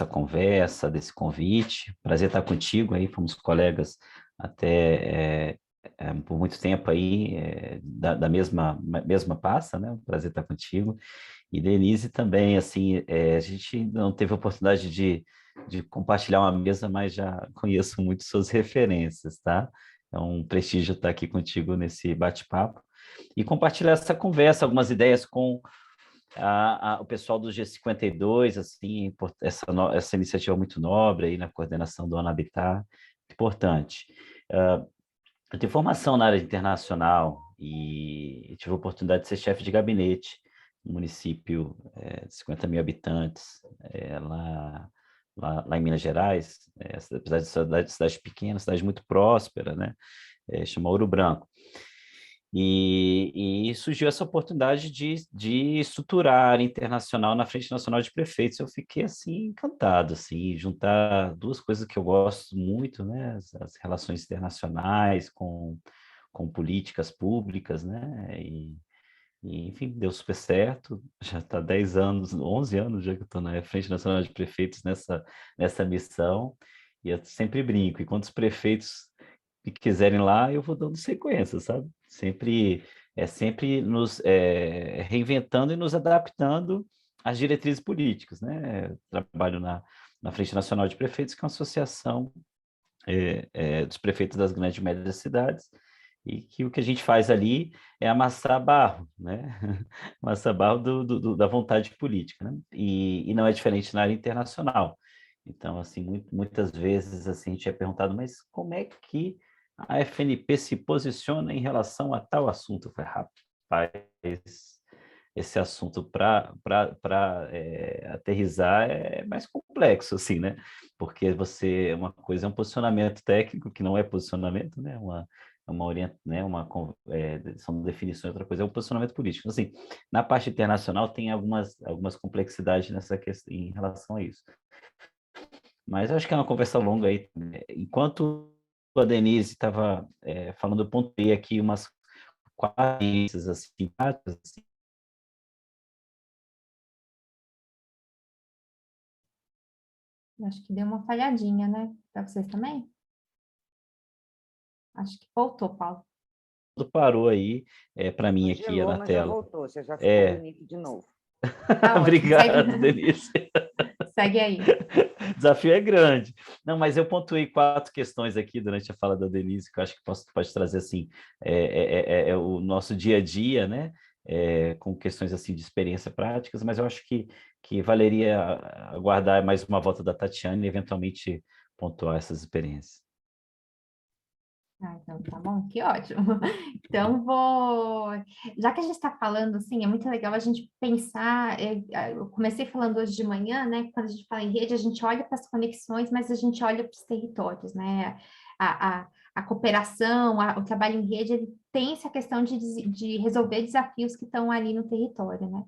conversa, desse convite. Prazer estar contigo aí, fomos colegas até por muito tempo aí, da mesma pasta, né? Prazer estar contigo. E Denise também, assim, a gente não teve a oportunidade de compartilhar uma mesa, mas já conheço muito suas referências, tá? É um prestígio estar aqui contigo nesse bate-papo e compartilhar essa conversa, algumas ideias com o pessoal do G52, assim, essa iniciativa muito nobre aí na coordenação do Habitat, importante. Eu tenho formação na área internacional e tive a oportunidade de ser chefe de gabinete no município de 50 mil habitantes, lá em Minas Gerais, apesar de ser cidade pequena, cidade muito próspera, né? Chama Ouro Branco. E surgiu essa oportunidade de estruturar área internacional na Frente Nacional de Prefeitos. Eu fiquei assim encantado, assim, juntar duas coisas que eu gosto muito, né? As relações internacionais com políticas públicas, né? Enfim, deu super certo. Já está 10 anos, 11 anos já que eu estou na Frente Nacional de Prefeitos nessa missão. E eu sempre brinco, e quando os prefeitos que quiserem lá, eu vou dando sequência, sabe? Sempre nos reinventando e nos adaptando às diretrizes políticas, né? Trabalho na Frente Nacional de Prefeitos, que é uma associação dos prefeitos das grandes e médias cidades, e que o que a gente faz ali é amassar barro, né? Amassar barro da vontade política, né? E não é diferente na área internacional. Então, assim, muitas vezes assim, a gente é perguntado, mas como é que a FNP se posiciona em relação a tal assunto? Eu falei, rapaz, esse assunto para aterrizar é mais complexo, assim, né? Porque uma coisa é um posicionamento técnico, que não é posicionamento, né? São definições, outra coisa é o posicionamento político. Então, assim, na parte internacional tem algumas complexidades nessa questão em relação a isso. Mas acho que é uma conversa longa aí. Enquanto a Denise estava falando, eu pontuei aqui umas 4 assim, Acho que deu uma falhadinha, né? Para vocês também? Acho que voltou, Paulo. tudo parou aí para mim aqui Congelou, na mas já tela. voltou, você já ficou bonito de novo. Tá ótimo. Obrigado, Denise. Segue aí. O desafio é grande. Não, mas eu pontuei 4 questões aqui durante a fala da Denise, que eu acho que pode trazer assim, o nosso dia a dia, né? Com questões assim de experiência práticas, mas eu acho que valeria aguardar mais uma volta da Tatiane e eventualmente pontuar essas experiências. Então tá bom, que ótimo. Então já que a gente está falando assim, é muito legal a gente pensar, eu comecei falando hoje de manhã, né? Quando a gente fala em rede, a gente olha para as conexões, mas a gente olha para os territórios, né? A cooperação, o trabalho em rede, ele tem essa questão de resolver desafios que estão ali no território, né?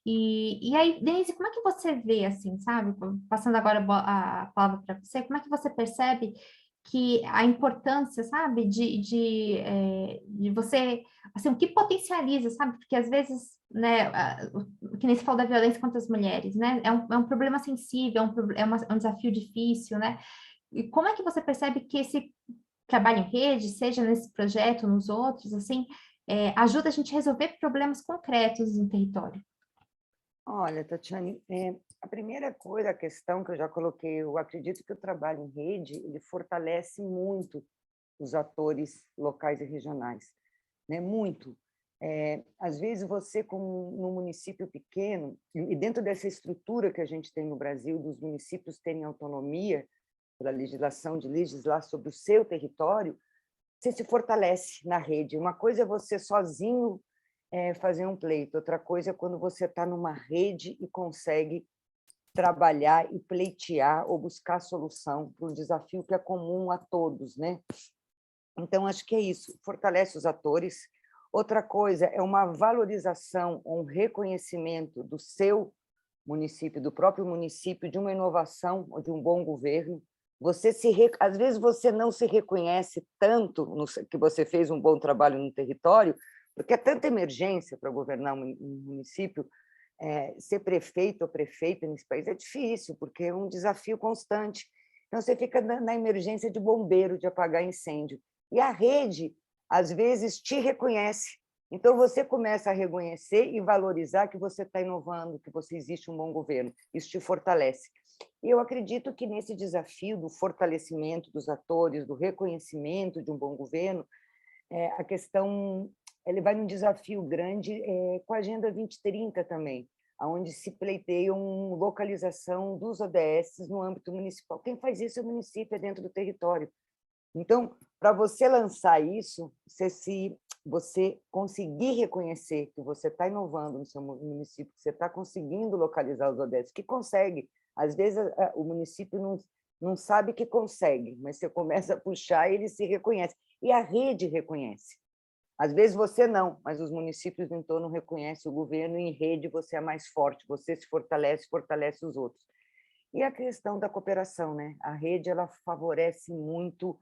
E aí, Denise, como é que você vê, assim, sabe? Passando agora a palavra para você, como é que você percebe que a importância, sabe, de você, assim, o que potencializa, sabe? Porque às vezes, né, que nem se fala da violência contra as mulheres, né? É um problema sensível, é um desafio difícil, né? E como é que você percebe que esse trabalho em rede, seja nesse projeto, nos outros, assim, ajuda a gente a resolver problemas concretos no território? Olha, Tatiane, a primeira coisa, a questão que eu já coloquei, eu acredito que o trabalho em rede ele fortalece muito os atores locais e regionais, né? Muito. Às vezes você, como num município pequeno, e dentro dessa estrutura que a gente tem no Brasil, dos municípios terem autonomia pela legislação, de legislar sobre o seu território, você se fortalece na rede. Uma coisa é você sozinho fazer um pleito, outra coisa é quando você está numa rede e consegue trabalhar e pleitear ou buscar solução para um desafio que é comum a todos, né? Então, acho que é isso, fortalece os atores. Outra coisa é uma valorização, um reconhecimento do seu município, do próprio município, de uma inovação ou de um bom governo. Às vezes você não se reconhece tanto que você fez um bom trabalho no território, porque é tanta emergência para governar um município. Ser prefeito ou prefeita nesse país é difícil, porque é um desafio constante. Então, você fica na emergência de bombeiro, de apagar incêndio. E a rede, às vezes, te reconhece. Então, você começa a reconhecer e valorizar que você está inovando, que você existe um bom governo. Isso te fortalece. E eu acredito que nesse desafio do fortalecimento dos atores, do reconhecimento de um bom governo, a questão ele vai num desafio grande com a Agenda 2030 também, onde se pleiteiam localização dos ODS no âmbito municipal. Quem faz isso é o município, é dentro do território. Então, para você lançar isso, você conseguir reconhecer que você está inovando no seu município, que você está conseguindo localizar os ODS, que consegue. Às vezes, o município não sabe que consegue, mas você começa a puxar e ele se reconhece. E a rede reconhece. Às vezes você não, mas os municípios do entorno reconhecem o governo e em rede você é mais forte, você se fortalece, fortalece os outros. E a questão da cooperação, né? A rede ela favorece muito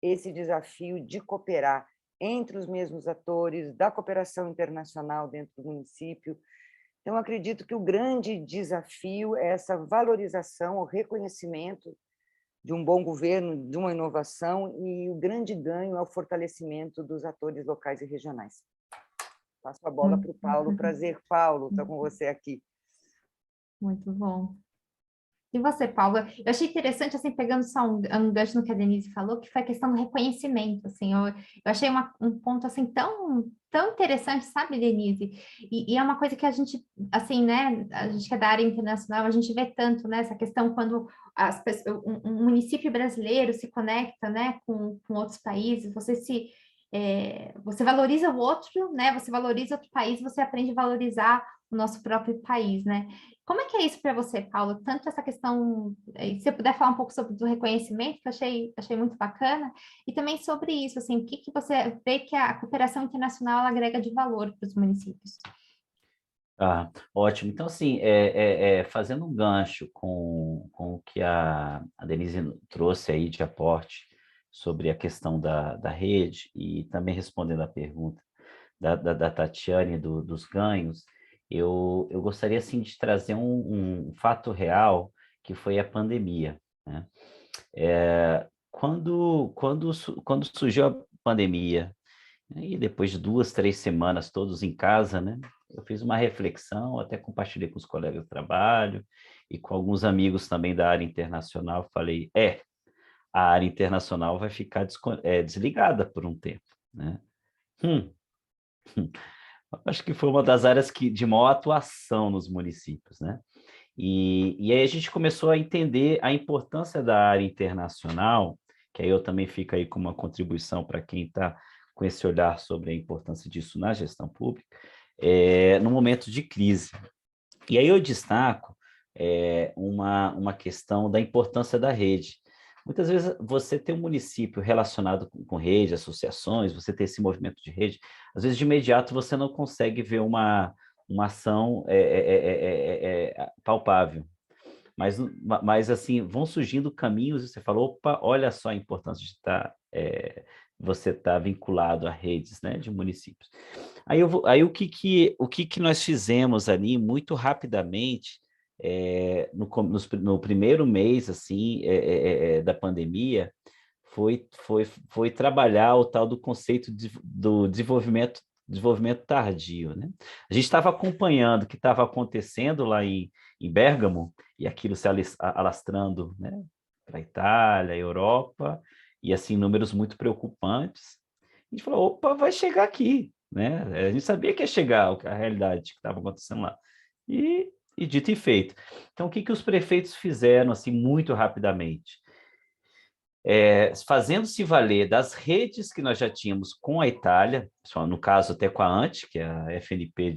esse desafio de cooperar entre os mesmos atores, da cooperação internacional dentro do município. Então, acredito que o grande desafio é essa valorização, o reconhecimento de um bom governo, de uma inovação, e o grande ganho é o fortalecimento dos atores locais e regionais. Passo a bola para o Paulo. Prazer, Paulo, estar com você aqui. Muito bom. E você, Paula? Eu achei interessante, assim, pegando só um gancho no que a Denise falou, que foi a questão do reconhecimento, assim, eu achei um ponto, assim, tão interessante, sabe, Denise? E é uma coisa que a gente, assim, né, a gente que é da área internacional, a gente vê tanto, né, essa questão quando um município brasileiro se conecta, né, com outros países, você valoriza o outro, né, você valoriza outro país, você aprende a valorizar o nosso próprio país, né? Como é que é isso para você, Paulo? Tanto essa questão, se você puder falar um pouco sobre o reconhecimento, que eu achei muito bacana, e também sobre isso, assim, o que você vê que a cooperação internacional ela agrega de valor para os municípios? Ah, ótimo. Então, assim, fazendo um gancho com o que a Denise trouxe aí de aporte sobre a questão da rede e também respondendo a pergunta da Tatiane dos ganhos, eu gostaria, assim, de trazer um fato real que foi a pandemia, né? Quando surgiu a pandemia, e depois de 2, 3 semanas todos em casa, né? Eu fiz uma reflexão, até compartilhei com os colegas de trabalho e com alguns amigos também da área internacional. Falei, a área internacional vai ficar desligada por um tempo, né? Acho que foi uma das áreas de maior atuação nos municípios, né? E aí a gente começou a entender a importância da área internacional, que aí eu também fico aí com uma contribuição para quem está com esse olhar sobre a importância disso na gestão pública, no momento de crise. E aí eu destaco uma questão da importância da rede. Muitas vezes você tem um município relacionado com rede, associações, você tem esse movimento de rede, às vezes de imediato você não consegue ver uma ação palpável. Mas, assim, vão surgindo caminhos e você fala, opa, olha só a importância de você estar vinculado a redes, né, de municípios. Aí o que nós fizemos ali, muito rapidamente, no primeiro mês, assim, da pandemia, foi trabalhar o tal do conceito do desenvolvimento tardio, né? A gente estava acompanhando o que estava acontecendo lá em Bérgamo, e aquilo se alastrando, né, para a Itália, Europa, e assim, números muito preocupantes. A gente falou, opa, vai chegar aqui, né? A gente sabia que ia chegar a realidade que estava acontecendo lá. E dito e feito. Então, o que os prefeitos fizeram, assim, muito rapidamente? Fazendo-se valer das redes que nós já tínhamos com a Itália, no caso até com a ANTI, que é a FNP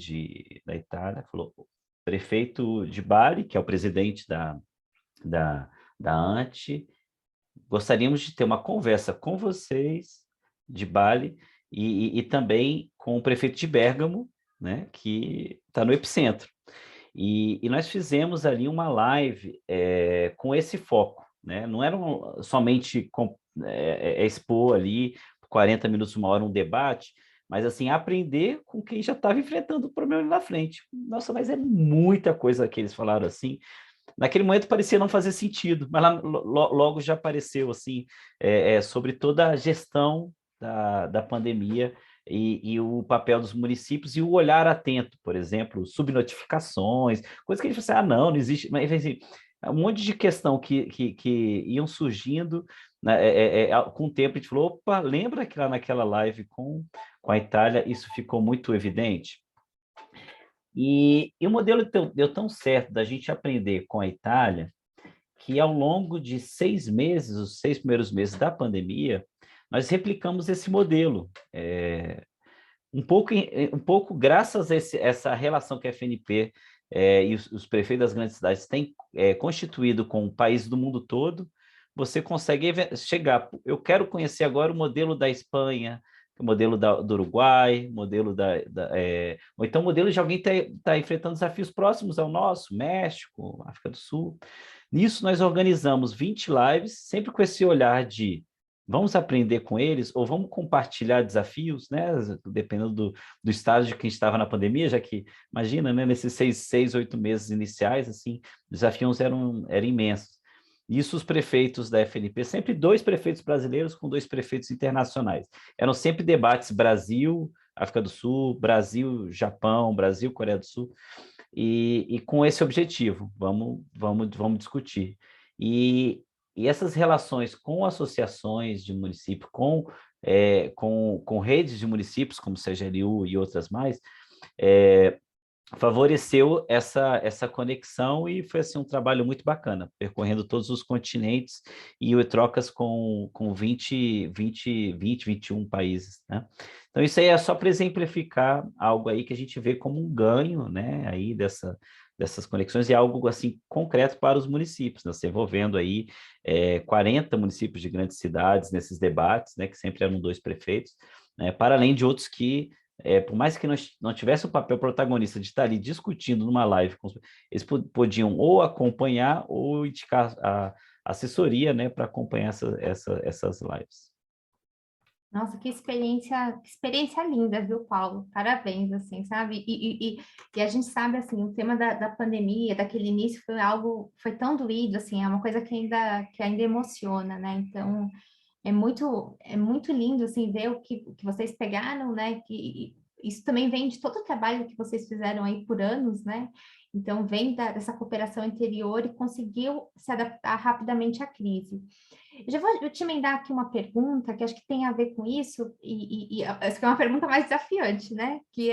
da Itália, falou, o prefeito de Bari, que é o presidente da ANTI, gostaríamos de ter uma conversa com vocês de Bali, e também com o prefeito de Bérgamo, né, que está no epicentro. E nós fizemos ali uma live com esse foco, né? Não era somente expor ali 40 minutos, uma hora, um debate, mas assim, aprender com quem já estava enfrentando o problema ali na frente. Nossa, mas é muita coisa que eles falaram assim. Naquele momento parecia não fazer sentido, mas logo já apareceu assim, sobre toda a gestão da pandemia e o papel dos municípios e o olhar atento, por exemplo, subnotificações, coisas que a gente fala assim, não existe, mas assim, um monte de questão que iam surgindo, né, com o tempo a gente falou, opa, lembra que lá naquela live com a Itália isso ficou muito evidente? E o modelo deu tão certo da gente aprender com a Itália, que ao longo de 6 meses, os 6 primeiros meses da pandemia, nós replicamos esse modelo. Um pouco graças a essa relação que a FNP e os prefeitos das grandes cidades têm constituído com o país do mundo todo, você consegue chegar. Eu quero conhecer agora o modelo da Espanha, o modelo do Uruguai, modelo ou então o modelo de alguém que está enfrentando desafios próximos ao nosso, México, África do Sul. Nisso, nós organizamos 20 lives, sempre com esse olhar de vamos aprender com eles ou vamos compartilhar desafios, né? Dependendo do estágio que a gente estava na pandemia, já que, imagina, né? Nesses 6, 8 meses iniciais, assim, os desafios eram imensos. Isso os prefeitos da FNP, sempre 2 prefeitos brasileiros com 2 prefeitos internacionais. Eram sempre debates Brasil, África do Sul, Brasil, Japão, Brasil, Coreia do Sul, e com esse objetivo, vamos discutir. E essas relações com associações de município, com redes de municípios, como o CGLU e outras mais, favoreceu essa conexão e foi assim, um trabalho muito bacana, percorrendo todos os continentes e trocas com 21 países, né? Então, isso aí é só para exemplificar algo aí que a gente vê como um ganho, né, aí dessas conexões e algo assim concreto para os municípios, né? Você envolvendo aí 40 municípios de grandes cidades nesses debates, né, que sempre eram 2 prefeitos, né, para além de outros que por mais que não tivesse o papel protagonista de estar ali discutindo numa live, eles podiam ou acompanhar ou indicar a assessoria, né, para acompanhar essas lives. Nossa, que experiência linda, viu, Paulo? Parabéns, assim, sabe? E a gente sabe, assim, o tema da pandemia, daquele início, foi tão doído, assim, é uma coisa que ainda emociona, né? Então, é muito lindo, assim, ver o que vocês pegaram, né? Que isso também vem de todo o trabalho que vocês fizeram aí por anos, né? Então, vem dessa cooperação interior e conseguiu se adaptar rapidamente à crise. Eu te emendar aqui uma pergunta que acho que tem a ver com isso, e acho que é uma pergunta mais desafiante, né? Que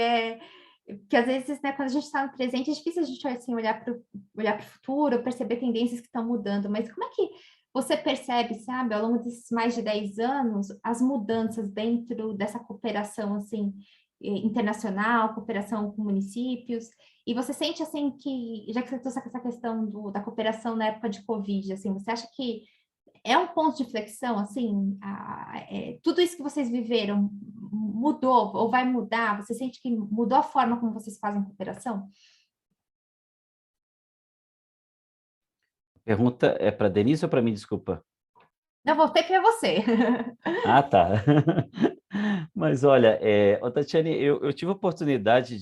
às vezes, né, quando a gente está no presente, é difícil a gente assim, olhar para o futuro, perceber tendências que estão mudando, mas como é que você percebe, sabe, ao longo desses mais de 10 anos, as mudanças dentro dessa cooperação, assim, internacional, cooperação com municípios, e você sente, assim, que, já que você trouxe essa questão da cooperação na época de Covid, assim, você acha que é um ponto de flexão, assim, tudo isso que vocês viveram mudou ou vai mudar? Você sente que mudou a forma como vocês fazem cooperação? Pergunta é para Denise ou para mim, desculpa? Não, voltei para você. Ah, tá. Mas olha, Tatiane, eu tive a oportunidade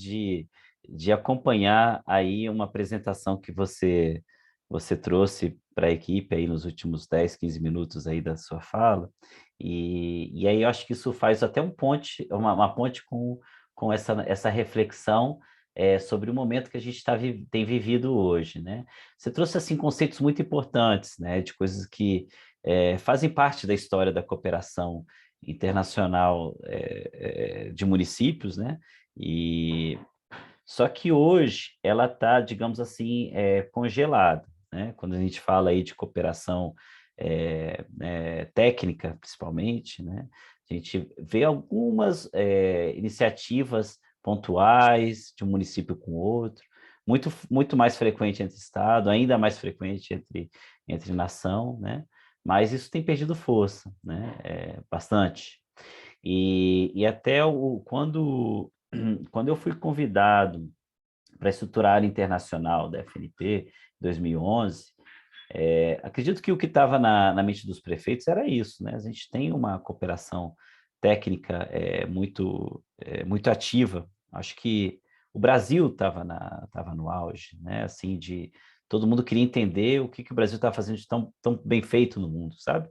de acompanhar aí uma apresentação que você trouxe para a equipe aí nos últimos 10, 15 minutos aí da sua fala, e aí eu acho que isso faz até uma ponte com essa reflexão sobre o momento que a gente tem vivido hoje, né? Você trouxe, assim, conceitos muito importantes, né, de coisas que fazem parte da história da cooperação internacional de municípios, né? Só que hoje ela está, digamos assim, congelada, né? Quando a gente fala aí de cooperação técnica, principalmente, né? A gente vê algumas iniciativas pontuais de um município com outro, muito mais frequente entre estado, ainda mais frequente entre nação, né? Mas isso tem perdido força, né? Bastante. E até quando eu fui convidado para estruturar a área internacional da FNP, em 2011, acredito que o que estava na mente dos prefeitos era isso, né? A gente tem uma cooperação técnica muito ativa. Acho que o Brasil estava no auge, né? Assim, todo mundo queria entender o que o Brasil estava fazendo de tão bem feito no mundo, sabe?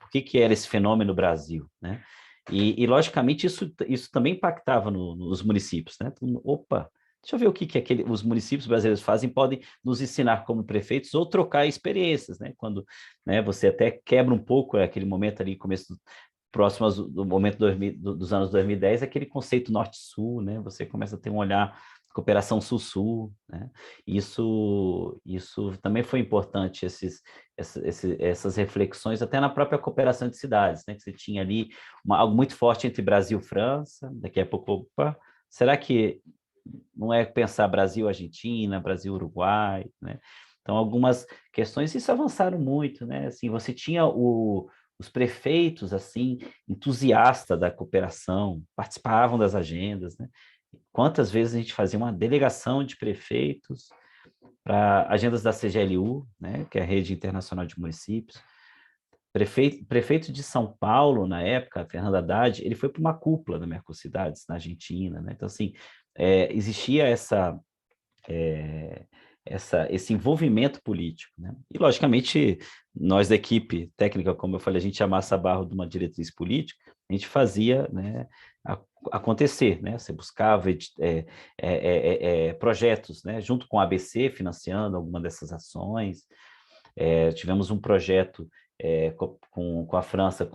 Por que era esse fenômeno no Brasil, né? E logicamente, isso também impactava nos municípios, né? Opa, deixa eu ver o que os municípios brasileiros fazem, podem nos ensinar como prefeitos ou trocar experiências, né? Quando, né, você até quebra um pouco aquele momento ali, próximo do momento dos anos 2010, aquele conceito norte-sul, né? Você começa a ter um olhar cooperação sul-sul, né? Isso também foi importante, essas reflexões, até na própria cooperação de cidades, né? Que você tinha ali algo muito forte entre Brasil e França, daqui a pouco, opa, será que não é pensar Brasil-Argentina, Brasil-Uruguai, né? Então, algumas questões, isso avançaram muito, né? Assim, você tinha os prefeitos, assim, entusiastas da cooperação, participavam das agendas, né? Quantas vezes a gente fazia uma delegação de prefeitos para agendas da CGLU, né, que é a Rede Internacional de Municípios. Prefeito de São Paulo, na época, Fernando Haddad, ele foi para uma cúpula da Mercocidades, na Argentina, né? Então, assim, existia esse envolvimento político, né? E, logicamente, nós da equipe técnica, como eu falei, a gente amassa a barra de uma diretriz política, a gente fazia, né, acontecer, né? Você buscava projetos, né, junto com a ABC, financiando alguma dessas ações. Tivemos um projeto com a França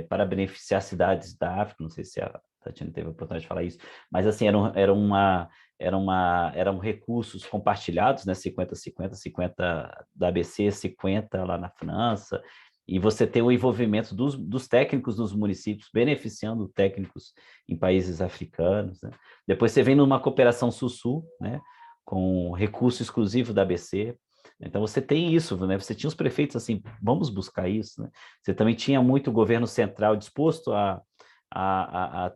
para beneficiar cidades da África, não sei se a Tatiana teve a oportunidade de falar isso, mas assim, eram recursos compartilhados, né, 50-50, 50 da ABC, 50 lá na França, e você tem o envolvimento dos técnicos dos municípios, beneficiando técnicos em países africanos, né? Depois você vem numa cooperação sul-sul, né, com recurso exclusivo da ABC. Então, você tem isso, né? Você tinha os prefeitos assim, vamos buscar isso, né? Você também tinha muito governo central disposto a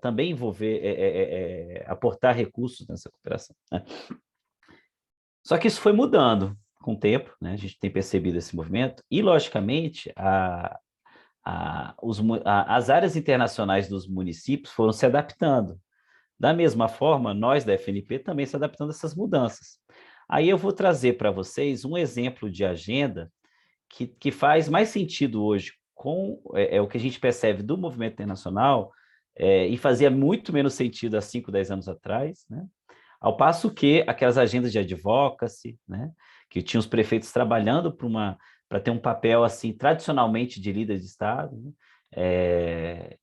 também envolver, aportar recursos nessa cooperação, né? Só que isso foi mudando com o tempo, né? A gente tem percebido esse movimento e, logicamente, as áreas internacionais dos municípios foram se adaptando. Da mesma forma, nós da FNP também se adaptando a essas mudanças. Aí eu vou trazer para vocês um exemplo de agenda que faz mais sentido hoje com o que a gente percebe do movimento internacional e fazia muito menos sentido há 5, 10 anos atrás, né? Ao passo que aquelas agendas de advocacy, né, que tinham os prefeitos trabalhando para ter um papel assim tradicionalmente de líder de Estado, né?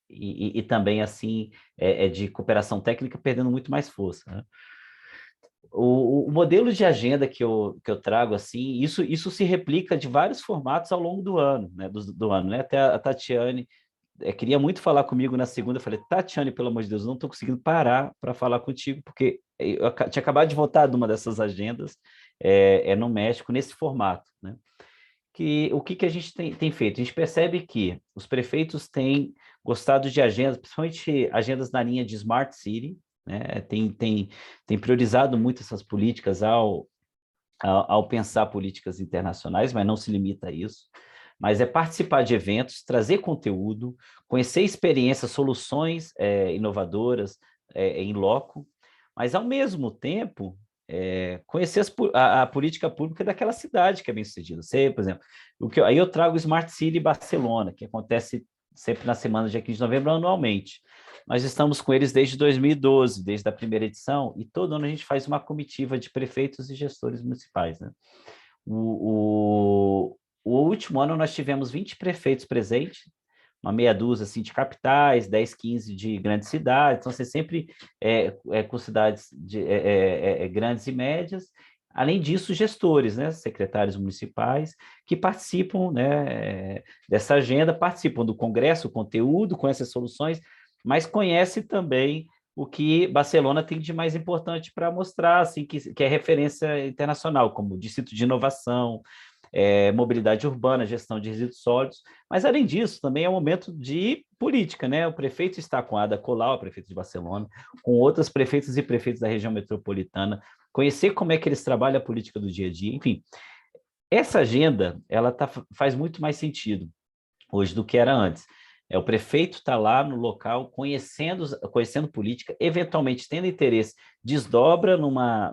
E também assim de cooperação técnica perdendo muito mais força, né? O modelo de agenda que eu trago, assim, isso se replica de vários formatos ao longo do ano, né? Do ano, né? Até a Tatiane queria muito falar comigo na segunda, eu falei, Tatiane, pelo amor de Deus, eu não estou conseguindo parar para falar contigo, porque eu tinha acabado de voltar de uma dessas agendas no México, nesse formato, né? O que a gente tem feito? A gente percebe que os prefeitos têm gostado de agendas, principalmente agendas na linha de Smart City, né? Tem priorizado muito essas políticas ao pensar políticas internacionais, mas não se limita a isso. Mas é participar de eventos, trazer conteúdo, conhecer experiências, soluções inovadoras em loco, mas, ao mesmo tempo, conhecer a política pública daquela cidade que é bem-sucedida. Por exemplo, aí eu trago o Smart City Barcelona, que acontece sempre na semana dia 15 de novembro, anualmente. Nós estamos com eles desde 2012, desde a primeira edição, e todo ano a gente faz uma comitiva de prefeitos e gestores municipais, né? O último ano nós tivemos 20 prefeitos presentes, uma meia dúzia assim, de capitais, 10, 15 de grandes cidades, então você sempre com cidades grandes e médias. Além disso, gestores, né, secretários municipais, que participam, né, dessa agenda, participam do congresso, o conteúdo, conhecem as soluções, mas conhecem também o que Barcelona tem de mais importante para mostrar, assim, que é referência internacional, como o Distrito de Inovação, mobilidade urbana, gestão de resíduos sólidos, mas além disso também é um momento de política, né? O prefeito está com a Ada Colau, o prefeito de Barcelona, com outros prefeitos e prefeitos da região metropolitana, conhecer como é que eles trabalham a política do dia a dia, enfim. Essa agenda, ela faz muito mais sentido hoje do que era antes. O prefeito está lá no local, conhecendo política, eventualmente tendo interesse, desdobra no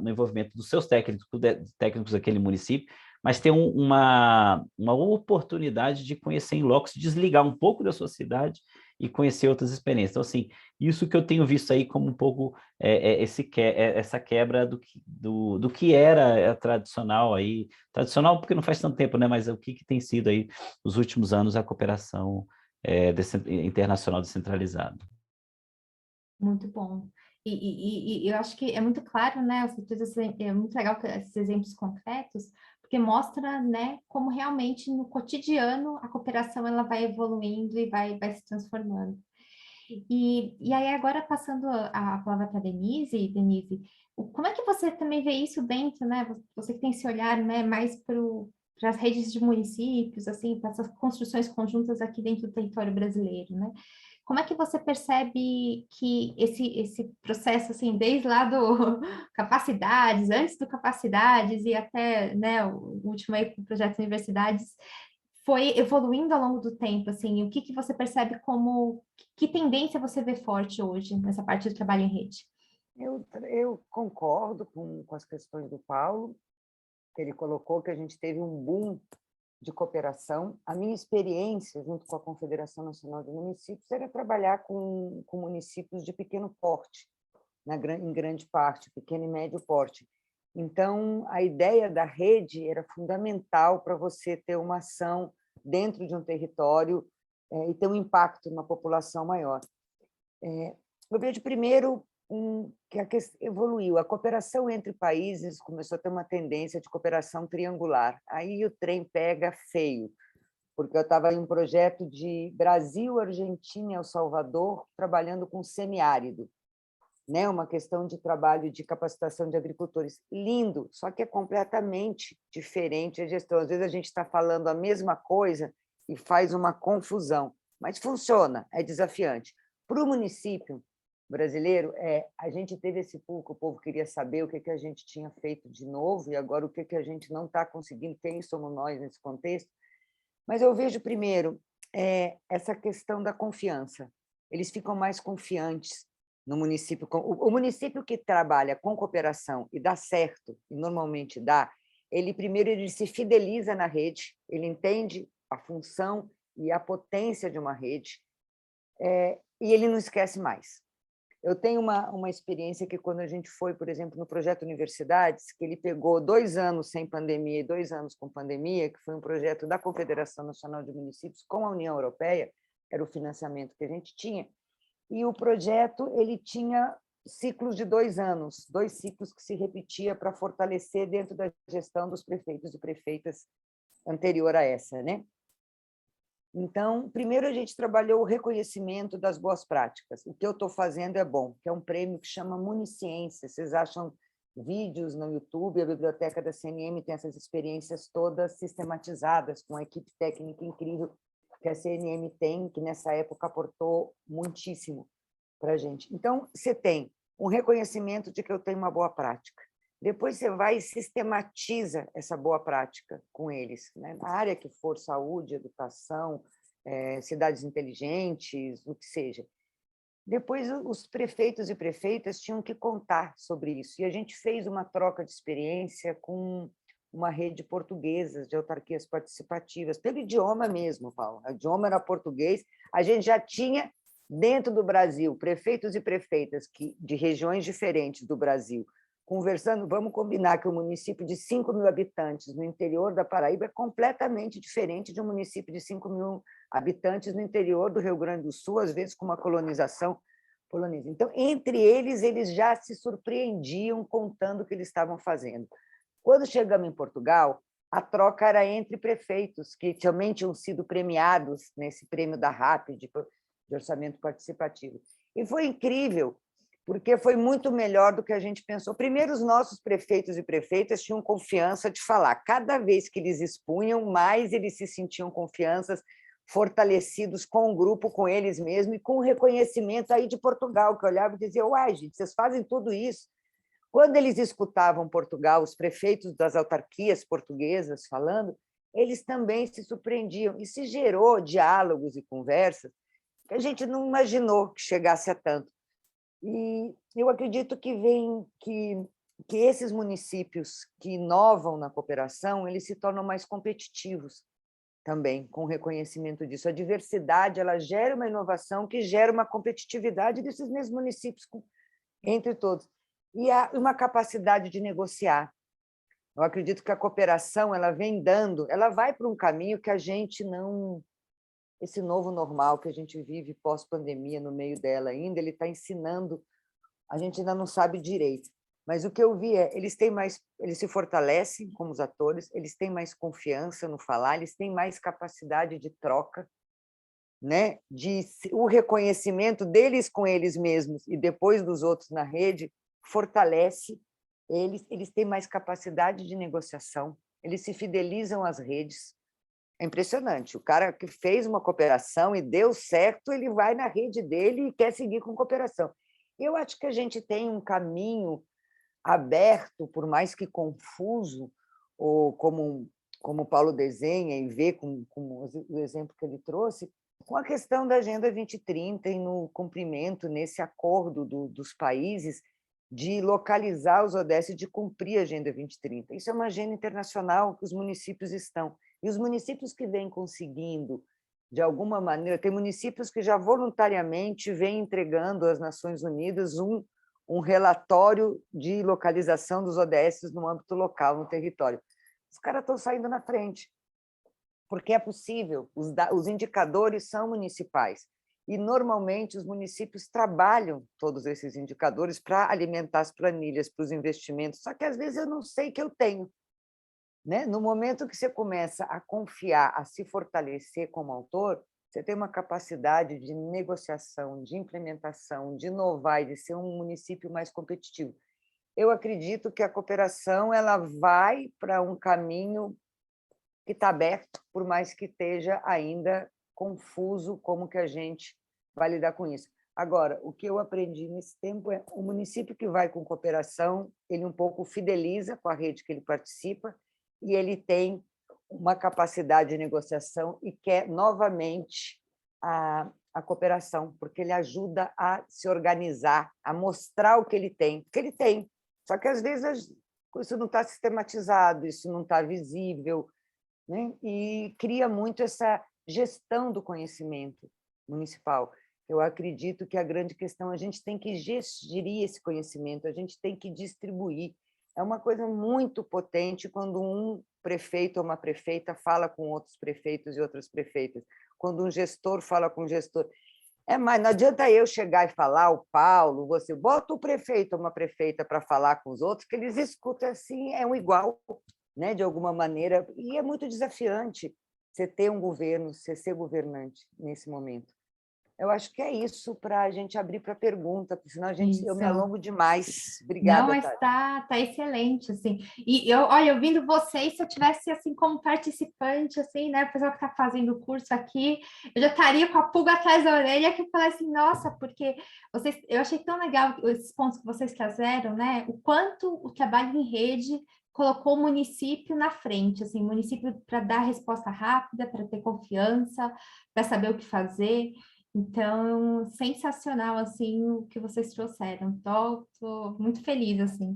envolvimento dos seus técnicos daquele município, mas tem uma oportunidade de conhecer em loco, se desligar um pouco da sua cidade e conhecer outras experiências. Então, assim, isso que eu tenho visto aí como um pouco essa quebra do que era tradicional aí, tradicional porque não faz tanto tempo, né? Mas o que tem sido aí nos últimos anos a cooperação internacional descentralizada. Muito bom. E eu acho que é muito claro, né? É muito legal esses exemplos concretos, porque mostra, né, como realmente no cotidiano a cooperação ela vai evoluindo e vai se transformando. E aí agora passando a palavra para Denise, como é que você também vê isso dentro, né? Você que tem esse olhar, né, mais para as redes de municípios, assim, para essas construções conjuntas aqui dentro do território brasileiro, né? Como é que você percebe que esse processo, assim, desde lá do capacidades, antes do capacidades e até, né, o último aí, o projeto Universidades, foi evoluindo ao longo do tempo, assim, o que você percebe que tendência você vê forte hoje nessa parte do trabalho em rede? Eu concordo com as questões do Paulo, que ele colocou que a gente teve um boom de cooperação. A minha experiência, junto com a Confederação Nacional de Municípios, era trabalhar com municípios de pequeno porte, em grande parte, pequeno e médio porte. Então, a ideia da rede era fundamental para você ter uma ação dentro de um território e ter um impacto numa população maior. Eu vejo, primeiro, que evoluiu. A cooperação entre países começou a ter uma tendência de cooperação triangular. Aí o trem pega feio, porque eu estava em um projeto de Brasil, Argentina e El Salvador, trabalhando com semiárido, né? Uma questão de trabalho de capacitação de agricultores. Lindo, só que é completamente diferente a gestão. Às vezes a gente está falando a mesma coisa e faz uma confusão, mas funciona, é desafiante. Para o município brasileiro, a gente teve esse público, o povo queria saber o que a gente tinha feito de novo e agora o que a gente não está conseguindo, quem somos nós nesse contexto. Mas eu vejo, primeiro, essa questão da confiança. Eles ficam mais confiantes no município. O município que trabalha com cooperação e dá certo, e normalmente dá, primeiro ele se fideliza na rede, ele entende a função e a potência de uma rede, e ele não esquece mais. Eu tenho uma experiência que, quando a gente foi, por exemplo, no projeto Universidades, que ele pegou 2 anos sem pandemia e 2 anos com pandemia, que foi um projeto da Confederação Nacional de Municípios com a União Europeia, era o financiamento que a gente tinha, e o projeto ele tinha ciclos de 2 anos, 2 ciclos que se repetia para fortalecer dentro da gestão dos prefeitos e prefeitas anterior a essa, né? Então, primeiro a gente trabalhou o reconhecimento das boas práticas. O que eu estou fazendo é bom, que é um prêmio que chama Municiência. Vocês acham vídeos no YouTube, a biblioteca da CNM tem essas experiências todas sistematizadas, com a equipe técnica incrível que a CNM tem, que nessa época aportou muitíssimo para a gente. Então, você tem um reconhecimento de que eu tenho uma boa prática. Depois você vai e sistematiza essa boa prática com eles, né? Na área que for, saúde, educação, cidades inteligentes, o que seja. Depois, os prefeitos e prefeitas tinham que contar sobre isso. E a gente fez uma troca de experiência com uma rede portuguesa de autarquias participativas, pelo idioma mesmo, Paulo. O idioma era português. A gente já tinha, dentro do Brasil, prefeitos e prefeitas de regiões diferentes do Brasil, conversando. Vamos combinar que um município de 5.000 habitantes no interior da Paraíba é completamente diferente de um município de 5.000 habitantes no interior do Rio Grande do Sul, às vezes com uma colonização polonesa. Então, entre eles já se surpreendiam contando o que eles estavam fazendo. Quando chegamos em Portugal, a troca era entre prefeitos, que também tinham sido premiados nesse prêmio da RAP, de orçamento participativo. E foi incrível, porque foi muito melhor do que a gente pensou. Primeiro, os nossos prefeitos e prefeitas tinham confiança de falar. Cada vez que eles expunham, mais eles se sentiam confianças, fortalecidos com o grupo, com eles mesmos, e com o reconhecimento aí de Portugal, que olhava e dizia, uai, gente, vocês fazem tudo isso. Quando eles escutavam Portugal, os prefeitos das autarquias portuguesas falando, eles também se surpreendiam, e se gerou diálogos e conversas que a gente não imaginou que chegasse a tanto. E eu acredito que esses municípios que inovam na cooperação, eles se tornam mais competitivos também, com o reconhecimento disso. A diversidade, ela gera uma inovação que gera uma competitividade desses mesmos municípios entre todos. E há uma capacidade de negociar. Eu acredito que a cooperação, ela vai para um caminho que a gente não... Esse novo normal que a gente vive pós-pandemia, no meio dela ainda, ele está ensinando, a gente ainda não sabe direito. Mas o que eu vi eles se fortalecem como os atores, eles têm mais confiança no falar, eles têm mais capacidade de troca, né? O reconhecimento deles com eles mesmos e depois dos outros na rede fortalece eles têm mais capacidade de negociação, eles se fidelizam às redes. É impressionante, o cara que fez uma cooperação e deu certo, ele vai na rede dele e quer seguir com cooperação. Eu acho que a gente tem um caminho aberto, por mais que confuso, ou como o Paulo desenha e vê com o exemplo que ele trouxe, com a questão da Agenda 2030 e no cumprimento, nesse acordo dos países, de localizar os ODS, de cumprir a Agenda 2030. Isso é uma agenda internacional que os municípios estão. E os municípios que vêm conseguindo, de alguma maneira, tem municípios que já voluntariamente vêm entregando às Nações Unidas um relatório de localização dos ODS no âmbito local, no território. Os caras estão saindo na frente, porque é possível, os indicadores são municipais. E, normalmente, os municípios trabalham todos esses indicadores para alimentar as planilhas, para os investimentos, só que, às vezes, eu não sei que eu tenho. Né? No momento que você começa a confiar, a se fortalecer como autor, você tem uma capacidade de negociação, de implementação, de inovar e de ser um município mais competitivo. Eu acredito que a cooperação ela vai para um caminho que está aberto, por mais que esteja ainda confuso como que a gente vai lidar com isso. Agora, o que eu aprendi nesse tempo é o município que vai com cooperação, ele um pouco fideliza com a rede que ele participa e ele tem uma capacidade de negociação e quer novamente a cooperação, porque ele ajuda a se organizar, a mostrar o que ele tem, porque ele tem. Só que, às vezes, isso não está sistematizado, isso não está visível, né? E cria muito essa gestão do conhecimento municipal. Eu acredito que a grande questão, a gente tem que gerir esse conhecimento, a gente tem que distribuir. É uma coisa muito potente quando um prefeito ou uma prefeita fala com outros prefeitos e outras prefeitas, quando um gestor fala com um gestor. Mas não adianta eu chegar e falar, o Paulo, você bota o prefeito ou uma prefeita para falar com os outros, que eles escutam assim, é um igual, né, de alguma maneira, e é muito desafiante você ter um governo, você ser governante nesse momento. Eu acho que é isso para a gente abrir para a pergunta, porque senão eu me alongo demais. Obrigada, Não, mas tá excelente, assim. E olha, ouvindo vocês, se eu tivesse assim como participante, assim, né, o pessoal que está fazendo o curso aqui, eu já estaria com a pulga atrás da orelha, que eu falei assim, nossa, porque eu achei tão legal esses pontos que vocês trazeram, né? O quanto o trabalho em rede colocou o município na frente, assim, o município para dar resposta rápida, para ter confiança, para saber o que fazer. Então, sensacional, assim, o que vocês trouxeram. Tô muito feliz, assim.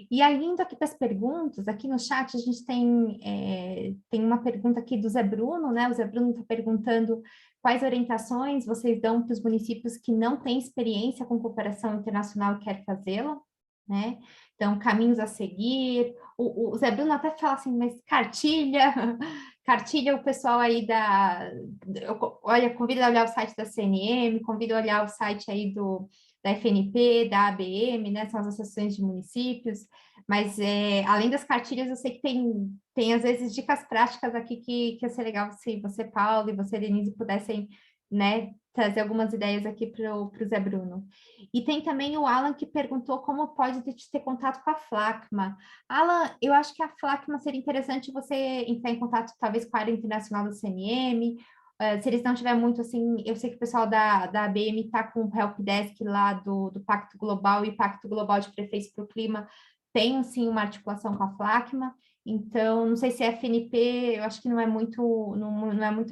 E aí, indo aqui para as perguntas, aqui no chat a gente tem uma pergunta aqui do Zé Bruno, né? O Zé Bruno está perguntando quais orientações vocês dão para os municípios que não têm experiência com cooperação internacional e querem fazê-la, né? Então, caminhos a seguir. O Zé Bruno até fala assim, mas cartilha o pessoal aí olha, convido a olhar o site da CNM, convido a olhar o site aí da FNP, da ABM, né? São as associações de municípios, mas além das cartilhas, eu sei que tem às vezes dicas práticas aqui que ia ser legal se você, Paulo, e você, Denise, pudessem né, trazer algumas ideias aqui para o Zé Bruno. E tem também o Alan que perguntou como pode ter contato com a Flacma. Alan, eu acho que a Flacma seria interessante você entrar em contato talvez com a área internacional do CNM, se eles não tiverem muito assim, eu sei que o pessoal da ABM está com o helpdesk lá do Pacto Global e Pacto Global de Prefeitos para o Clima tem sim uma articulação com a Flacma. Então, não sei se a FNP, eu acho que não é muito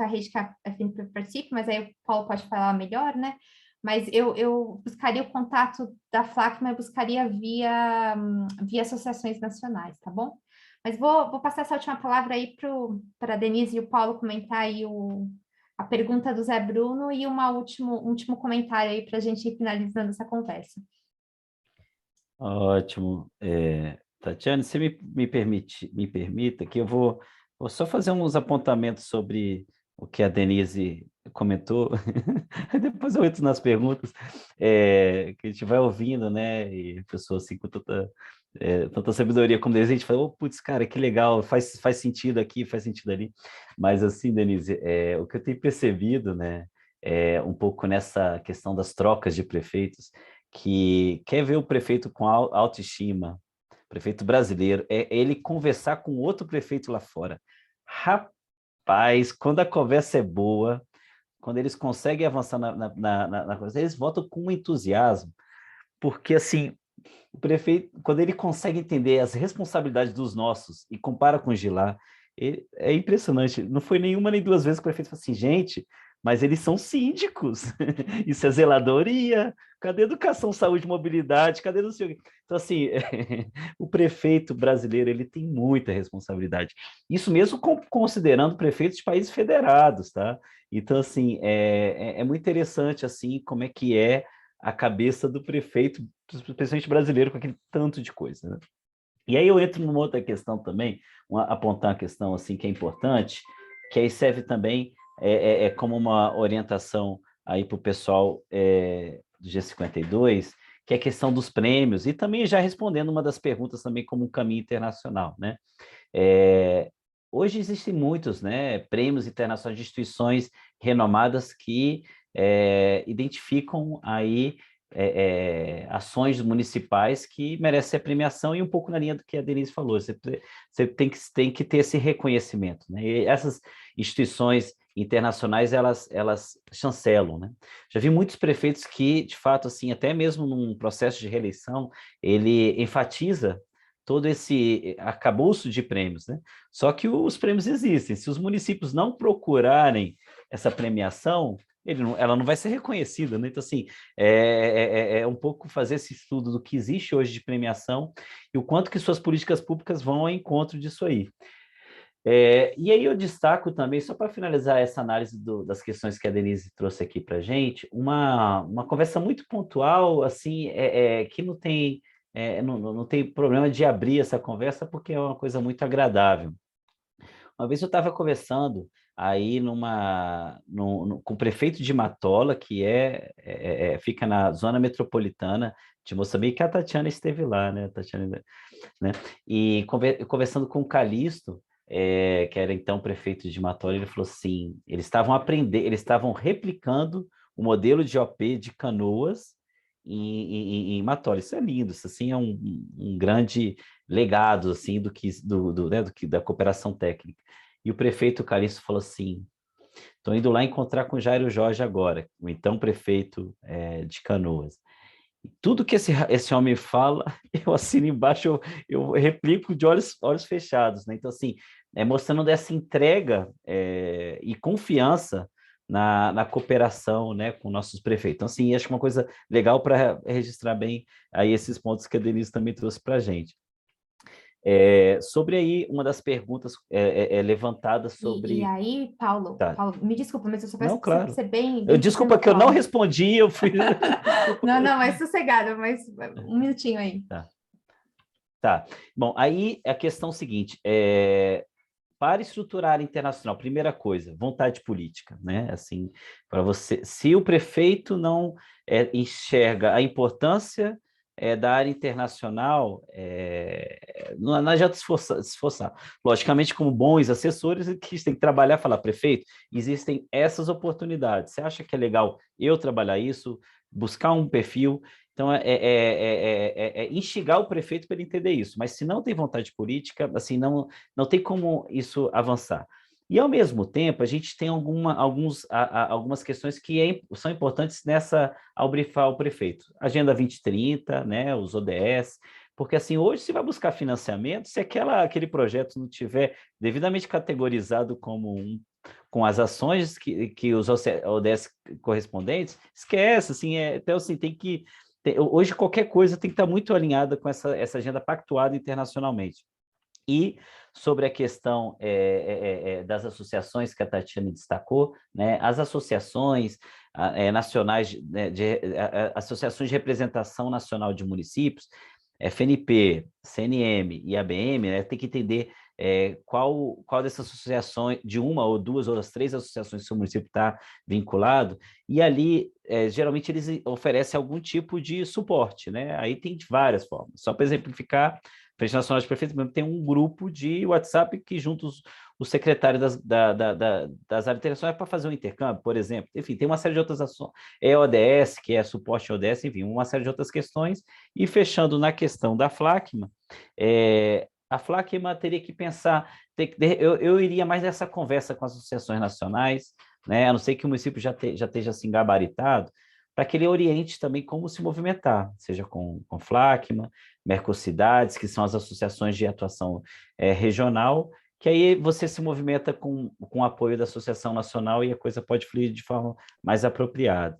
a rede que a FNP participa, mas aí o Paulo pode falar melhor, né? Mas eu buscaria o contato da Flacma, eu buscaria via associações nacionais, tá bom? Mas vou passar essa última palavra aí para a Denise e o Paulo comentar aí a pergunta do Zé Bruno e um último comentário aí para a gente ir finalizando essa conversa. Ótimo. Tatiana, você me permita que eu vou só fazer uns apontamentos sobre o que a Denise comentou, depois eu entro nas perguntas, que a gente vai ouvindo, né, e a pessoa assim com tanta sabedoria como Denise, a gente fala, oh, putz, cara, que legal, faz sentido aqui, faz sentido ali, mas assim, Denise, o que eu tenho percebido, né, um pouco nessa questão das trocas de prefeitos, que quer ver o prefeito com autoestima, prefeito brasileiro, é ele conversar com outro prefeito lá fora. Rapaz, quando a conversa é boa, quando eles conseguem avançar na coisa, eles votam com entusiasmo, porque assim, o prefeito, quando ele consegue entender as responsabilidades dos nossos e compara com o de lá, é impressionante. Não foi nenhuma nem duas vezes que o prefeito falou assim, gente, mas eles são síndicos, isso é zeladoria, cadê educação, saúde, mobilidade, cadê não sei o quê? Então, assim, o prefeito brasileiro, ele tem muita responsabilidade. Isso mesmo considerando prefeitos de países federados, tá? Então, assim, é muito interessante, assim, como é que é a cabeça do prefeito, especialmente brasileiro, com aquele tanto de coisa, né? E aí eu entro numa outra questão também, apontar uma questão assim que é importante, que aí serve também como uma orientação aí para o pessoal do G52, que é a questão dos prêmios, e também já respondendo uma das perguntas também como um caminho internacional, né? Hoje existem muitos, né, prêmios internacionais de instituições renomadas que identificam aí ações municipais que merecem a premiação e um pouco na linha do que a Denise falou, você tem que ter esse reconhecimento, né? E essas instituições internacionais, elas chancelam, né? Já vi muitos prefeitos que, de fato, assim, até mesmo num processo de reeleição, ele enfatiza todo esse arcabouço de prêmios, né? Só que os prêmios existem, se os municípios não procurarem essa premiação, ela não vai ser reconhecida, né? Então, assim, é um pouco fazer esse estudo do que existe hoje de premiação e o quanto que suas políticas públicas vão ao encontro disso aí. E aí eu destaco também, só para finalizar essa análise das questões que a Denise trouxe aqui para a gente, uma conversa muito pontual, assim, que não tem, não tem problema de abrir essa conversa, porque é uma coisa muito agradável. Uma vez eu estava conversando aí com o prefeito de Matola, que fica na zona metropolitana de Moçambique, que a Tatiana esteve lá, né, Tatiana, né? E conversando com o Calixto, que era então prefeito de Matola, ele falou assim, eles estavam replicando o modelo de OP de Canoas em Matola. Isso é lindo, isso assim é um grande legado assim da cooperação técnica. E o prefeito Calixto falou assim, estou indo lá encontrar com Jairo Jorge agora, o então prefeito de Canoas. Tudo que esse homem fala, eu assino embaixo, eu replico de olhos fechados, né? Então, assim, mostrando essa entrega e confiança na cooperação, né, com nossos prefeitos. Então, assim, acho que uma coisa legal para registrar bem aí esses pontos que a Denise também trouxe para a gente. Sobre aí uma das perguntas levantadas sobre... E aí, Paulo, Tá. Paulo, me desculpa, mas eu só peço claro. ser bem Desculpa que eu não respondi, eu fui... Não, mas sossegado, mas um minutinho aí. Tá. Bom, aí a questão seguinte, para estruturar internacional, primeira coisa, vontade política, né? Assim, para você, se o prefeito não enxerga a importância da área internacional, não adianta se esforçar. Logicamente, como bons assessores, que tem que trabalhar e falar, prefeito, existem essas oportunidades. Você acha que é legal eu trabalhar isso, buscar um perfil? Então, instigar o prefeito para ele entender isso. Mas se não tem vontade política, assim, não tem como isso avançar. E, ao mesmo tempo, a gente tem algumas questões que são importantes ao brifar o prefeito. Agenda 2030, né, os ODS, porque assim, hoje se vai buscar financiamento, se aquele projeto não tiver devidamente categorizado com as ações que os ODS correspondentes, esquece, assim, então assim, hoje qualquer coisa tem que estar muito alinhada com essa agenda pactuada internacionalmente. E sobre a questão das associações que a Tatiana destacou, né, as associações nacionais, né, associações de representação nacional de municípios, FNP, CNM e ABM, né, tem que entender qual dessas associações, de uma ou duas ou as três associações que o município está vinculado, e ali, geralmente, eles oferecem algum tipo de suporte, né? Aí tem de várias formas. Só para exemplificar, a Frente Nacional de Prefeitos tem um grupo de WhatsApp que junta os secretários das áreas internacionais para fazer um intercâmbio, por exemplo. Enfim, tem uma série de outras ações. ODS, que é suporte ao ODS, enfim, uma série de outras questões. E fechando na questão da FLACMA, a FLACMA teria que pensar, eu iria mais nessa conversa com as associações nacionais, né? A não ser que o município já esteja assim gabaritado, para que ele oriente também como se movimentar, seja com FLACMA, Mercocidades, que são as associações de atuação regional, que aí você se movimenta com o apoio da Associação Nacional e a coisa pode fluir de forma mais apropriada.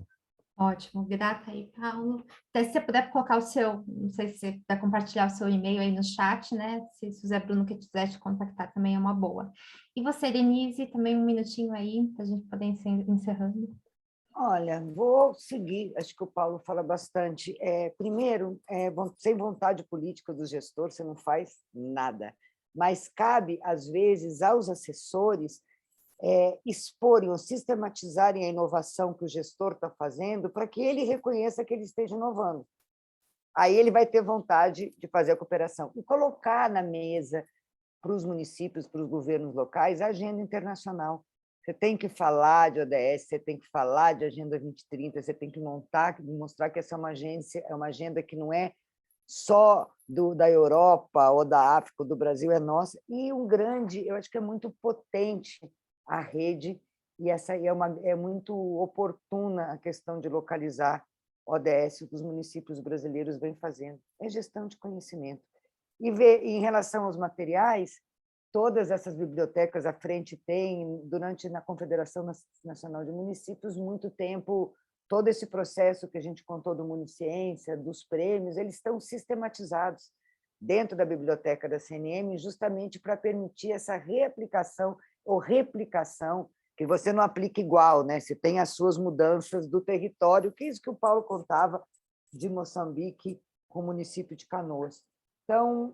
Ótimo, grata aí, Paulo. Até se você puder colocar não sei se você vai compartilhar o seu e-mail aí no chat, né? Se o Zé Bruno que quiser te contactar também é uma boa. E você, Denise, também um minutinho aí, para a gente poder encerrando. Olha, vou seguir, acho que o Paulo fala bastante. Primeiro, sem vontade política do gestor, você não faz nada. Mas cabe, às vezes, aos assessores exporem ou sistematizarem a inovação que o gestor está fazendo para que ele reconheça que ele esteja inovando. Aí ele vai ter vontade de fazer a cooperação. E colocar na mesa para os municípios, para os governos locais, a agenda internacional. Você tem que falar de ODS, você tem que falar de Agenda 2030, você tem que mostrar que essa é uma agenda que não é só da Europa ou da África ou do Brasil, é nossa. E eu acho que é muito potente a rede, e essa é muito oportuna a questão de localizar ODS, o que os municípios brasileiros vêm fazendo. É gestão de conhecimento. E ver, em relação aos materiais, todas essas bibliotecas à frente têm, na Confederação Nacional de Municípios, muito tempo, todo esse processo que a gente contou do Municiência, dos prêmios, eles estão sistematizados dentro da biblioteca da CNM, justamente para permitir essa reaplicação ou replicação, que você não aplica igual, né? Você tem as suas mudanças do território, que é isso que o Paulo contava de Moçambique com o município de Canoas. Então,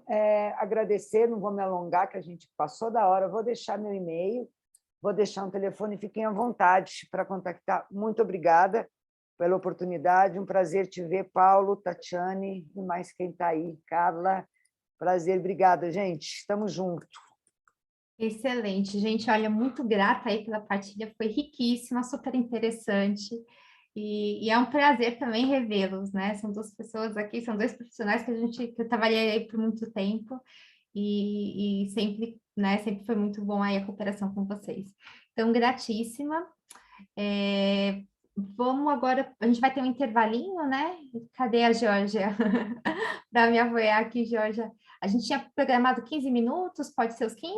agradecer, não vou me alongar, que a gente passou da hora, vou deixar meu e-mail, vou deixar um telefone, fiquem à vontade para contactar. Muito obrigada pela oportunidade, um prazer te ver, Paulo, Tatiane, e mais quem está aí, Carla. Prazer, obrigada, gente, estamos juntos. Excelente, gente, olha, muito grata aí pela partilha, foi riquíssima, super interessante. E é um prazer também revê-los, né? São duas pessoas aqui, são dois profissionais que eu trabalhei aí por muito tempo e sempre, né? Sempre foi muito bom aí a cooperação com vocês. Então, gratíssima. Vamos agora, a gente vai ter um intervalinho, né? Cadê a Georgia? Para me apoiar aqui, Georgia. A gente tinha programado 15 minutos, pode ser os 15?